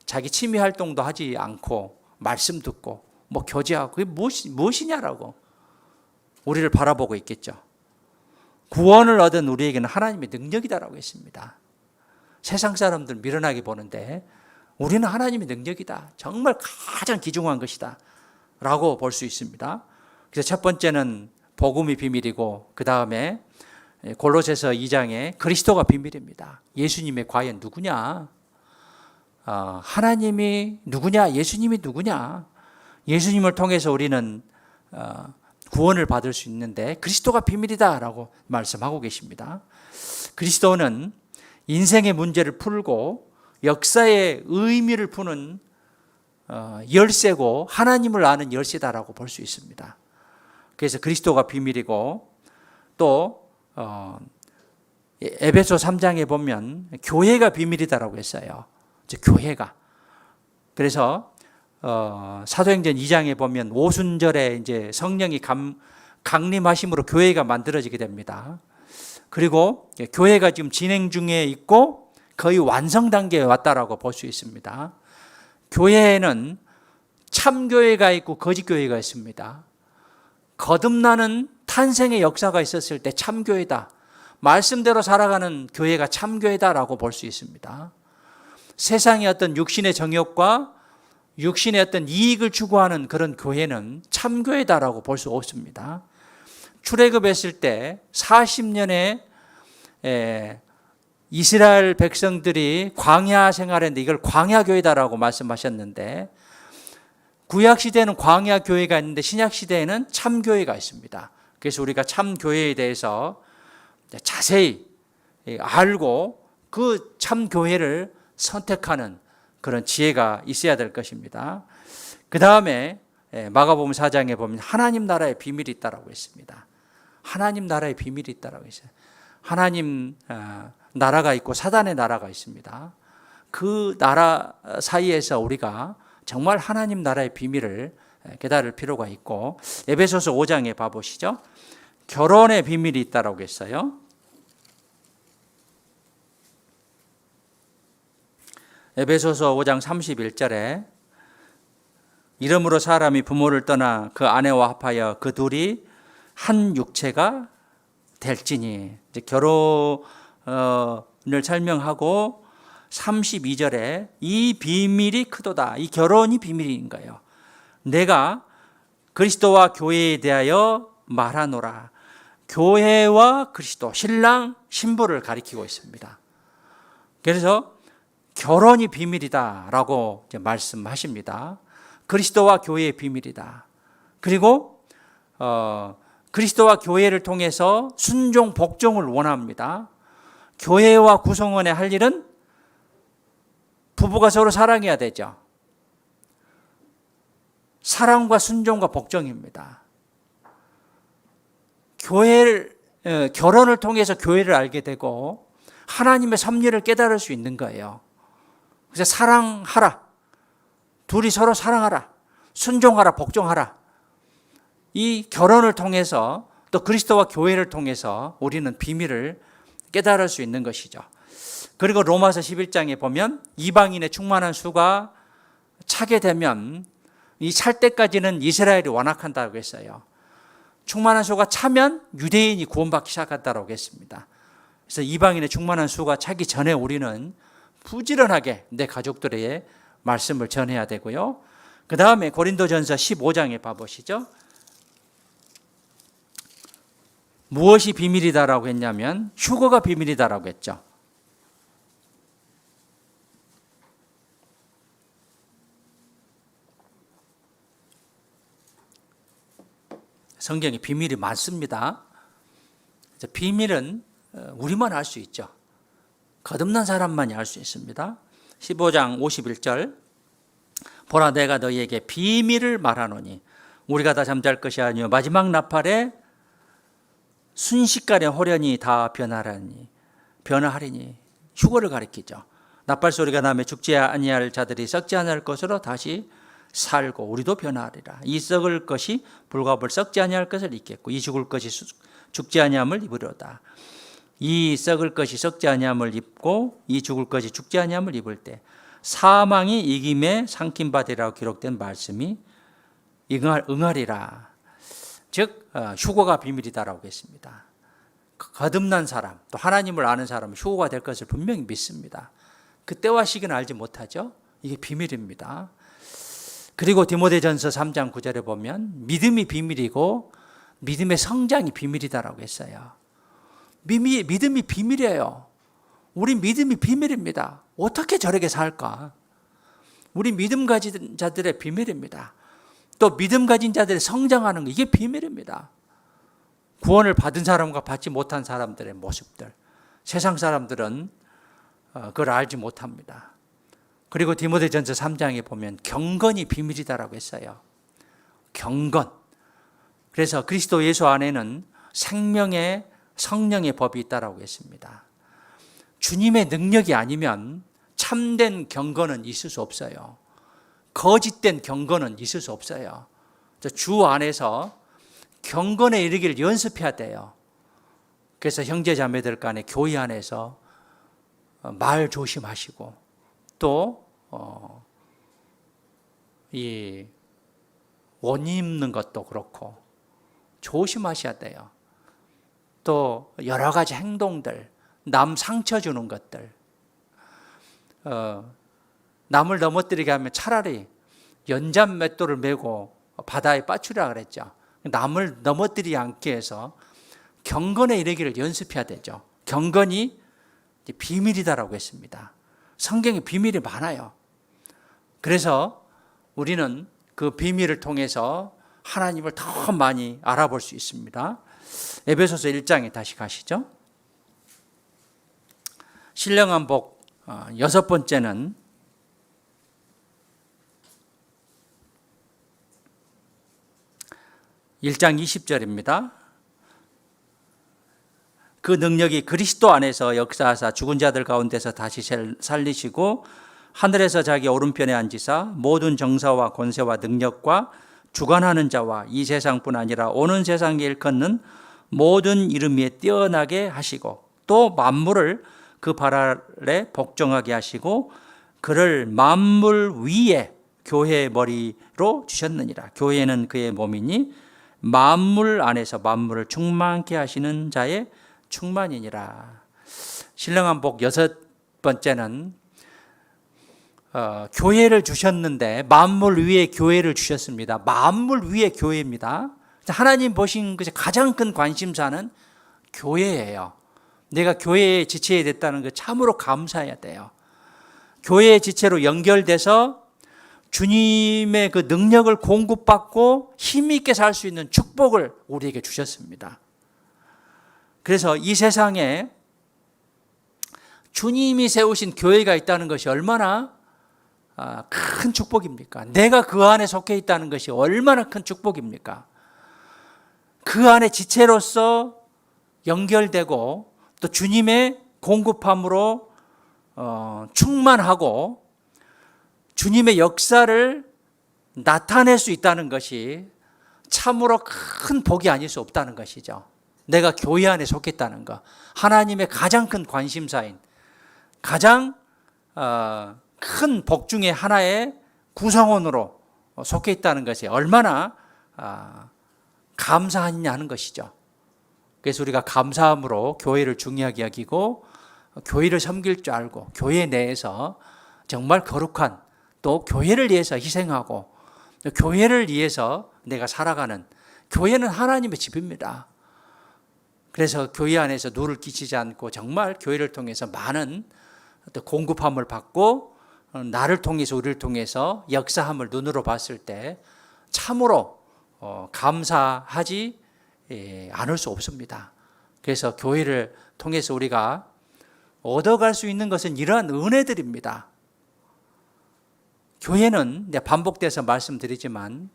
Speaker 1: 자기 취미 활동도 하지 않고 말씀 듣고 뭐 교제하고 그게 무엇이냐라고 우리를 바라보고 있겠죠. 구원을 얻은 우리에게는 하나님의 능력이다라고 했습니다. 세상 사람들 미련하게 보는데 우리는 하나님의 능력이다. 정말 가장 귀중한 것이다 라고 볼 수 있습니다. 그래서 첫 번째는 복음이 비밀이고 그 다음에 골로새서 2장에 그리스도가 비밀입니다. 예수님이 과연 누구냐? 하나님이 누구냐? 예수님이 누구냐? 예수님을 통해서 우리는 구원을 받을 수 있는데 그리스도가 비밀이다라고 말씀하고 계십니다. 그리스도는 인생의 문제를 풀고 역사의 의미를 푸는 열쇠고 하나님을 아는 열쇠다라고 볼 수 있습니다. 그래서 그리스도가 비밀이고 또 에베소 3장에 보면 교회가 비밀이다라고 했어요. 교회가. 그래서 사도행전 2장에 보면 오순절에 이제 성령이 강림하심으로 교회가 만들어지게 됩니다. 그리고 교회가 지금 진행 중에 있고 거의 완성 단계에 왔다라고 볼 수 있습니다. 교회에는 참교회가 있고 거짓교회가 있습니다. 거듭나는 탄생의 역사가 있었을 때 참교회다. 말씀대로 살아가는 교회가 참교회다라고 볼 수 있습니다. 세상의 어떤 육신의 정욕과 육신의 어떤 이익을 추구하는 그런 교회는 참교회다라고 볼 수 없습니다. 출애굽했을 때 40년의 이스라엘 백성들이 광야 생활했는데 이걸 광야교회다라고 말씀하셨는데 구약시대에는 광야교회가 있는데 신약시대에는 참교회가 있습니다. 그래서 우리가 참교회에 대해서 자세히 알고 그 참교회를 선택하는 그런 지혜가 있어야 될 것입니다. 그 다음에 마가복음 4장에 보면 하나님 나라의 비밀이 있다라고 했습니다. 하나님 나라의 비밀이 있다라고 했어요. 하나님 나라가 있고 사단의 나라가 있습니다. 그 나라 사이에서 우리가 정말 하나님 나라의 비밀을 깨달을 필요가 있고 에베소서 5장에 봐보시죠. 결혼의 비밀이 있다라고 했어요. 에베소서 5장 31절에 이러므로 사람이 부모를 떠나 그 아내와 합하여 그 둘이 한 육체가 될지니. 이제 결혼을 설명하고 32절에 이 비밀이 크도다. 이 결혼이 비밀인 거예요. 내가 그리스도와 교회에 대하여 말하노라. 교회와 그리스도, 신랑, 신부를 가리키고 있습니다. 그래서 결혼이 비밀이다라고 이제 말씀하십니다. 그리스도와 교회의 비밀이다. 그리고 그리스도와 교회를 통해서 순종, 복종을 원합니다. 교회와 구성원의 할 일은 부부가 서로 사랑해야 되죠. 사랑과 순종과 복종입니다. 결혼을 통해서 교회를 알게 되고 하나님의 섭리를 깨달을 수 있는 거예요. 그래서 사랑하라. 둘이 서로 사랑하라. 순종하라. 복종하라. 이 결혼을 통해서 또 그리스도와 교회를 통해서 우리는 비밀을 깨달을 수 있는 것이죠. 그리고 로마서 11장에 보면 이방인의 충만한 수가 차게 되면 이 찰 때까지는 이스라엘이 완악한다고 했어요. 충만한 수가 차면 유대인이 구원받기 시작한다고 했습니다. 그래서 이방인의 충만한 수가 차기 전에 우리는 부지런하게 내 가족들에게 말씀을 전해야 되고요. 그 다음에 고린도전서 15장에 봐보시죠. 무엇이 비밀이다라고 했냐면 휴거가 비밀이다라고 했죠. 성경에 비밀이 많습니다. 비밀은 우리만 알 수 있죠. 거듭난 사람만이 알 수 있습니다. 15장 51절 보라 내가 너희에게 비밀을 말하노니 우리가 다 잠잘 것이 아니요 마지막 나팔에 순식간에 호련히 다 변화하리니 휴거를 가리키죠. 나팔 소리가 나며 죽지 아니할 자들이 썩지 아니할 것으로 다시 살고 우리도 변화하리라. 이 썩을 것이 불과 불 썩지 아니할 것을 입겠고 이 죽을 것이 죽지 아니함을 입으려다. 이 썩을 것이 썩지 아니함을 입고 이 죽을 것이 죽지 아니함을 입을 때 사망이 이김에 삼킨 바 되리라고 기록된 말씀이 응하리라. 즉 휴거가 비밀이다라고 했습니다. 거듭난 사람 또 하나님을 아는 사람은 휴거가 될 것을 분명히 믿습니다. 그때와 시기는 알지 못하죠. 이게 비밀입니다. 그리고 디모데전서 3장 9절에 보면 믿음이 비밀이고 믿음의 성장이 비밀이다라고 했어요. 믿음이 비밀이에요. 우리 믿음이 비밀입니다. 어떻게 저렇게 살까? 우리 믿음 가진 자들의 비밀입니다. 또 믿음 가진 자들이 성장하는 거 이게 비밀입니다. 구원을 받은 사람과 받지 못한 사람들의 모습들. 세상 사람들은 그걸 알지 못합니다. 그리고 디모데전서 3장에 보면 경건이 비밀이다라고 했어요. 경건. 그래서 그리스도 예수 안에는 생명의 성령의 법이 있다라고 했습니다. 주님의 능력이 아니면 참된 경건은 있을 수 없어요. 거짓된 경건은 있을 수 없어요. 주 안에서 경건에 이르기를 연습해야 돼요. 그래서 형제 자매들 간에 교회 안에서 말 조심하시고 또 이 옷 입는 것도 그렇고 조심하셔야 돼요. 또 여러 가지 행동들, 남 상처 주는 것들, 남을 넘어뜨리게 하면 차라리 연잔 맷돌을 메고 바다에 빠추라 그랬죠. 남을 넘어뜨리지 않게 해서 경건에 이르기를 연습해야 되죠. 경건이 비밀이다라고 했습니다. 성경에 비밀이 많아요. 그래서 우리는 그 비밀을 통해서 하나님을 더 많이 알아볼 수 있습니다. 에베소서 1장에 다시 가시죠. 신령한 복 6번째는 (1장 20절입니다) 그 능력이 그리스도 안에서 역사하사 죽은 자들 가운데서 다시 살리시고 하늘에서 자기 오른편에 앉으사 모든 정사와 권세와 능력과 주관하는 자와 이 세상뿐 아니라 오는 세상에 일컫는 모든 이름 위에 뛰어나게 하시고 또 만물을 그 발 아래 복종하게 하시고 그를 만물 위에 교회의 머리로 주셨느니라. 교회는 그의 몸이니 만물 안에서 만물을 충만케 하시는 자의 충만이니라. 신령한 복 6번째는 교회를 주셨는데 만물 위에 교회를 주셨습니다. 만물 위에 교회입니다. 하나님 보신 것이 가장 큰 관심사는 교회예요. 내가 교회에 지체에 됐다는 거 참으로 감사해야 돼요. 교회의 지체로 연결돼서 주님의 그 능력을 공급받고 힘 있게 살 수 있는 축복을 우리에게 주셨습니다. 그래서 이 세상에 주님이 세우신 교회가 있다는 것이 얼마나 큰 축복입니까? 내가 그 안에 속해 있다는 것이 얼마나 큰 축복입니까? 그 안에 지체로서 연결되고 또 주님의 공급함으로 충만하고 주님의 역사를 나타낼 수 있다는 것이 참으로 큰 복이 아닐 수 없다는 것이죠. 내가 교회 안에 속했다는 것, 하나님의 가장 큰 관심사인 가장 큰 복 중에 하나의 구성원으로 속해 있다는 것이 얼마나 감사하느냐 하는 것이죠. 그래서 우리가 감사함으로 교회를 중요하게 여기고 교회를 섬길 줄 알고 교회 내에서 정말 거룩한 또 교회를 위해서 희생하고 교회를 위해서 내가 살아가는 교회는 하나님의 집입니다. 그래서 교회 안에서 누를 끼치지 않고 정말 교회를 통해서 많은 공급함을 받고 나를 통해서 우리를 통해서 역사함을 눈으로 봤을 때 참으로 감사하지 않을 수 없습니다. 그래서 교회를 통해서 우리가 얻어갈 수 있는 것은 이러한 은혜들입니다. 교회는 반복돼서 말씀드리지만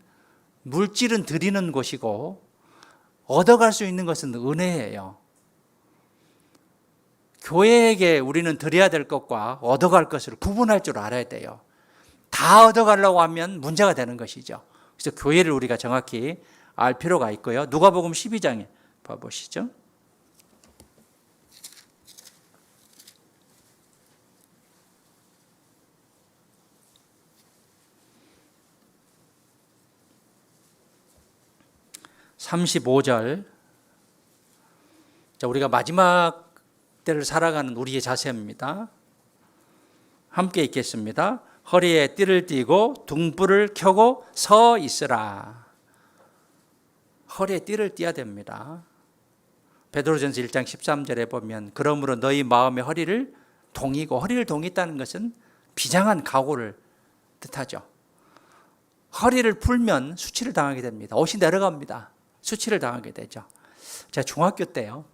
Speaker 1: 물질은 드리는 곳이고 얻어갈 수 있는 것은 은혜예요. 교회에게 우리는 드려야 될 것과 얻어갈 것을 구분할 줄 알아야 돼요. 다 얻어가려고 하면 문제가 되는 것이죠. 그래서 교회를 우리가 정확히 알 필요가 있고요. 누가복음 12장에 봐보시죠. (35절) 자, 우리가 마지막 때를 살아가는 우리의 자세입니다. 함께 읽겠습니다. 허리에 띠를 띠고 등불을 켜고 서 있으라. 허리에 띠를 띠어야 됩니다. 베드로전서 1장 13절에 보면 그러므로 너희 마음의 허리를 동이고, 허리를 동있다는 것은 비장한 각오를 뜻하죠. 허리를 풀면 수치를 당하게 됩니다. 옷이 내려갑니다. 수치를 당하게 되죠. 제가 중학교 때요,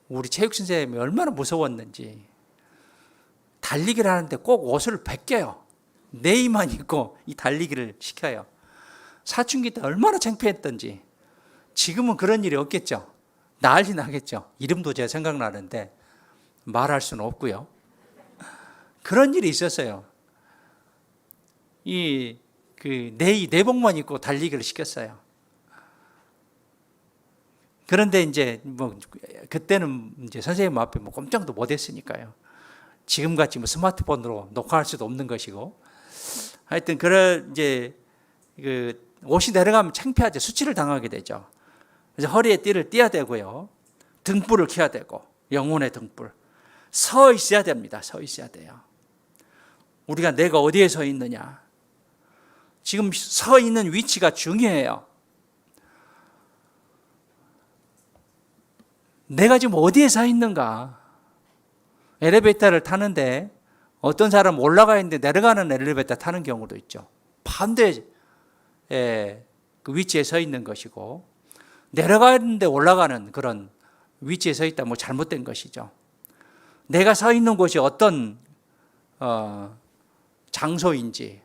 Speaker 1: 우리 체육 선생님이 얼마나 무서웠는지 달리기를 하는데 꼭 옷을 벗겨요. 네이만 입고 이 달리기를 시켜요. 사춘기 때 얼마나 창피했던지. 지금은 그런 일이 없겠죠. 난리 나겠죠. 이름도 제가 생각나는데 말할 수는 없고요. 그런 일이 있었어요. 내복만 입고 달리기를 시켰어요. 그런데 이제 그때는 이제 선생님 앞에 꼼짝도 못했으니까요. 지금같이 스마트폰으로 녹화할 수도 없는 것이고, 하여튼 이제 옷이 내려가면 창피하죠. 수치를 당하게 되죠. 그래서 허리에 띠를 띠어야 되고요. 등불을 켜야 되고, 영혼의 등불. 서 있어야 됩니다. 서 있어야 돼요. 우리가 내가 어디에 서 있느냐. 지금 서 있는 위치가 중요해요. 내가 지금 어디에 서 있는가? 엘리베이터를 타는데 어떤 사람은 올라가 있는데 내려가는 엘리베이터 타는 경우도 있죠. 반대 그 위치에 서 있는 것이고, 내려가는데 올라가는 그런 위치에 서 있다 잘못된 것이죠. 내가 서 있는 곳이 어떤 장소인지,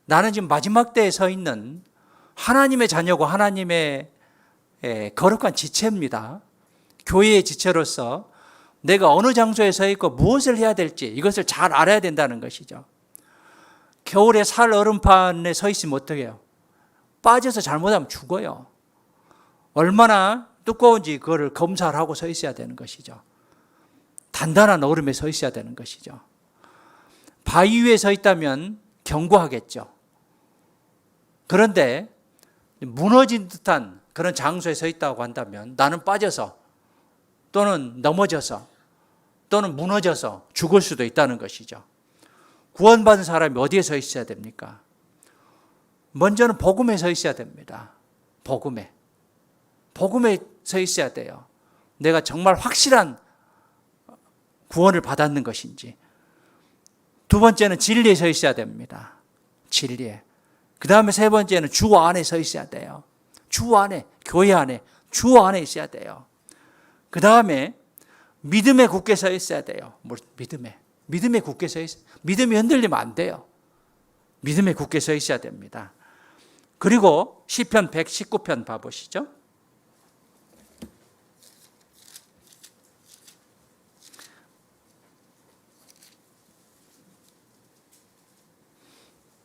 Speaker 1: 나는 지금 마지막 때에 서 있는 하나님의 자녀고 하나님의 거룩한 지체입니다. 교회의 지체로서 내가 어느 장소에 서 있고 무엇을 해야 될지 이것을 잘 알아야 된다는 것이죠. 겨울에 살 얼음판에 서 있으면 어떻게 해요? 빠져서 잘못하면 죽어요. 얼마나 두꺼운지 그거를 검사를 하고 서 있어야 되는 것이죠. 단단한 얼음에 서 있어야 되는 것이죠. 바위 위에 서 있다면 견고하겠죠. 그런데 무너진 듯한 그런 장소에 서 있다고 한다면 나는 빠져서 또는 넘어져서 또는 무너져서 죽을 수도 있다는 것이죠. 구원받은 사람이 어디에 서 있어야 됩니까? 먼저는 복음에 서 있어야 됩니다. 복음에 서 있어야 돼요. 내가 정말 확실한 구원을 받았는 것인지. 두 번째는 진리에 서 있어야 됩니다. 진리에. 그 다음에 세 번째는 주 안에 서 있어야 돼요. 주 안에, 교회 안에, 주 안에 있어야 돼요. 그 다음에 믿음에 굳게 서 있어야 돼요. 믿음에 굳게 서 있어요. 믿음이 흔들리면 안 돼요. 믿음에 굳게 서 있어야 됩니다. 그리고 시편 119편 봐보시죠.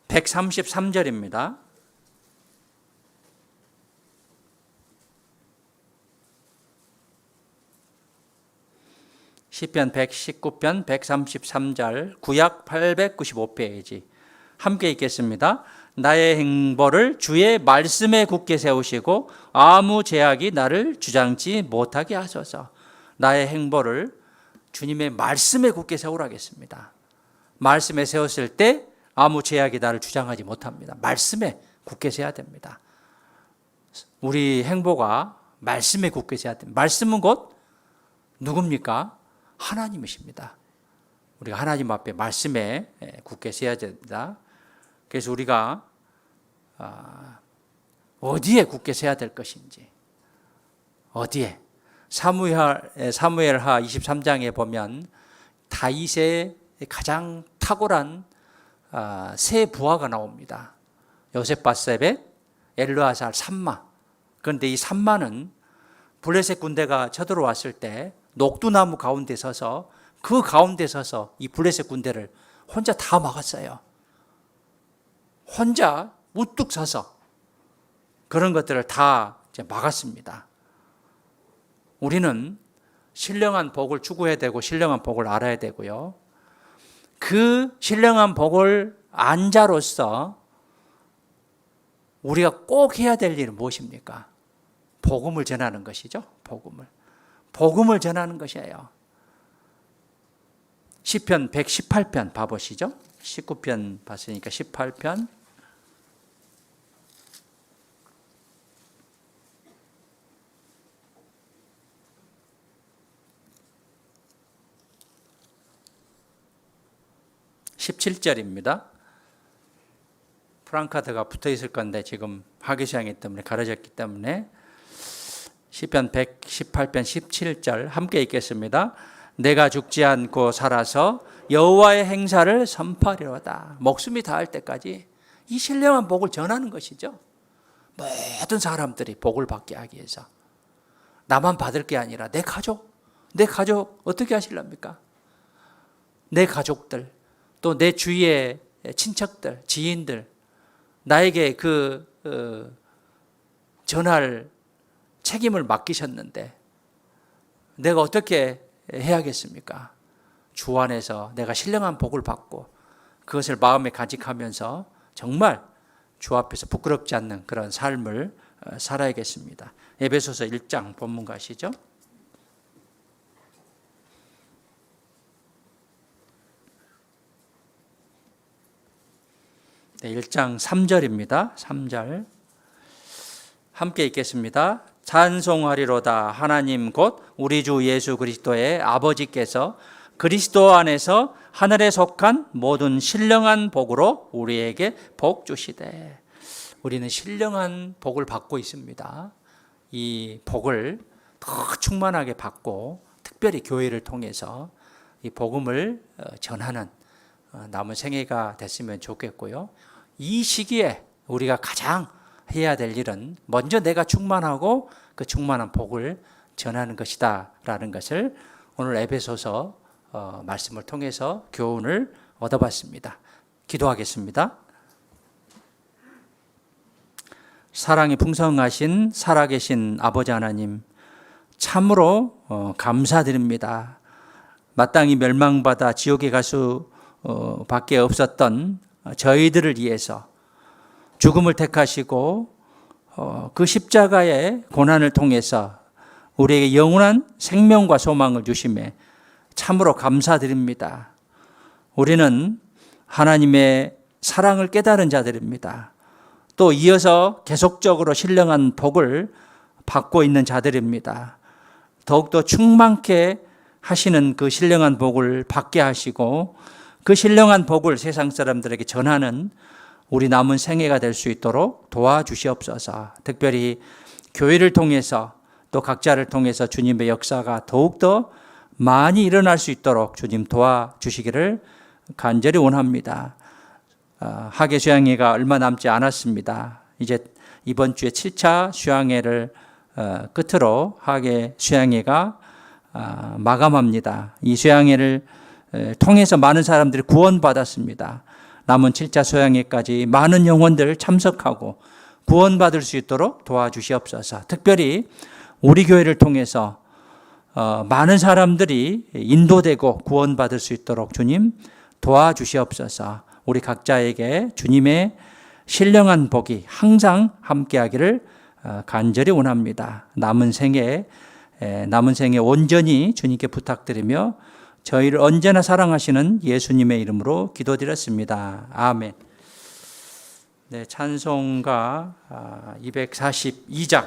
Speaker 1: (133절입니다) 시편 119편 133절 구약 895페이지 함께 읽겠습니다. 나의 행보를 주의 말씀에 굳게 세우시고 아무 제약이 나를 주장치 못하게 하소서. 나의 행보를 주님의 말씀에 굳게 세우라겠습니다. 말씀에 세웠을 때 아무 제약이 나를 주장하지 못합니다. 말씀에 굳게 서야 됩니다. 우리 행보가 말씀에 굳게 서야 됩니다. 말씀은 곧 누굽니까? 하나님이십니다. 우리가 하나님 앞에 말씀에 굳게 서야 된다. 그래서 우리가 어디에 굳게 서야 될 것인지, 어디에? 사무엘하 23장에 보면 다윗의 가장 탁월한 세 부하가 나옵니다. 요셉바세벳, 엘르아살, 삼마. 그런데 이 삼마는 블레셋 군대가 쳐들어왔을 때 녹두나무 가운데 서서 그 가운데 서서 이 블레셋 군대를 혼자 다 막았어요. 혼자 우뚝 서서 그런 것들을 다 막았습니다. 우리는 신령한 복을 추구해야 되고 신령한 복을 알아야 되고요. 그 신령한 복을 안 자로서 우리가 꼭 해야 될 일은 무엇입니까? 복음을 전하는 것이죠. 복음을 전하는 것이에요. 시편 118편 봐보시죠. 19편 봤으니까 18편. (17절입니다) 프랑카드가 붙어 있을 건데 지금 화교시향이 때문에 가려졌기 때문에 시편 118편 17절 함께 읽겠습니다. 내가 죽지 않고 살아서 여호와의 행사를 선포하리로다. 목숨이 다할 때까지 이 신령한 복을 전하는 것이죠. 모든 사람들이 복을 받게 하기 위해서. 나만 받을 게 아니라 내 가족 어떻게 하실랍니까? 내 가족들, 또 내 주위의 친척들, 지인들, 나에게 전할 책임을 맡기셨는데 내가 어떻게 해야겠습니까? 주 안에서 내가 신령한 복을 받고 그것을 마음에 간직하면서 정말 주 앞에서 부끄럽지 않는 그런 삶을 살아야겠습니다. 에베소서 1장 본문 가시죠. 네, 1장 3절입니다. 3절 함께 읽겠습니다. 찬송하리로다. 하나님 곧 우리 주 예수 그리스도의 아버지께서 그리스도 안에서 하늘에 속한 모든 신령한 복으로 우리에게 복 주시되. 우리는 신령한 복을 받고 있습니다. 이 복을 더 충만하게 받고 특별히 교회를 통해서 이 복음을 전하는 남은 생애가 됐으면 좋겠고요. 이 시기에 우리가 가장 해야 될 일은 먼저 내가 충만하고 그 충만한 복을 전하는 것이다 라는 것을 오늘 에베소서 말씀을 통해서 교훈을 얻어봤습니다. 기도하겠습니다. 사랑이 풍성하신 살아계신 아버지 하나님, 참으로 감사드립니다. 마땅히 멸망받아 지옥에 갈 수밖에 없었던 저희들을 위해서 죽음을 택하시고 그 십자가의 고난을 통해서 우리에게 영원한 생명과 소망을 주심에 참으로 감사드립니다. 우리는 하나님의 사랑을 깨달은 자들입니다. 또 이어서 계속적으로 신령한 복을 받고 있는 자들입니다. 더욱더 충만케 하시는 그 신령한 복을 받게 하시고 그 신령한 복을 세상 사람들에게 전하는 우리 남은 생애가 될 수 있도록 도와주시옵소서. 특별히 교회를 통해서 또 각자를 통해서 주님의 역사가 더욱더 많이 일어날 수 있도록 주님 도와주시기를 간절히 원합니다. 학예 수양회가 얼마 남지 않았습니다. 이제 이번 주에 7차 수양회를 끝으로 학예 수양회가 마감합니다. 이 수양회를 통해서 많은 사람들이 구원받았습니다. 남은 7차 수양회까지 많은 영혼들 참석하고 구원받을 수 있도록 도와주시옵소서. 특별히 우리 교회를 통해서 많은 사람들이 인도되고 구원받을 수 있도록 주님 도와주시옵소서. 우리 각자에게 주님의 신령한 복이 항상 함께하기를 간절히 원합니다. 남은 생에 온전히 주님께 부탁드리며 저희를 언제나 사랑하시는 예수님의 이름으로 기도드렸습니다. 아멘. 네, 찬송가 242장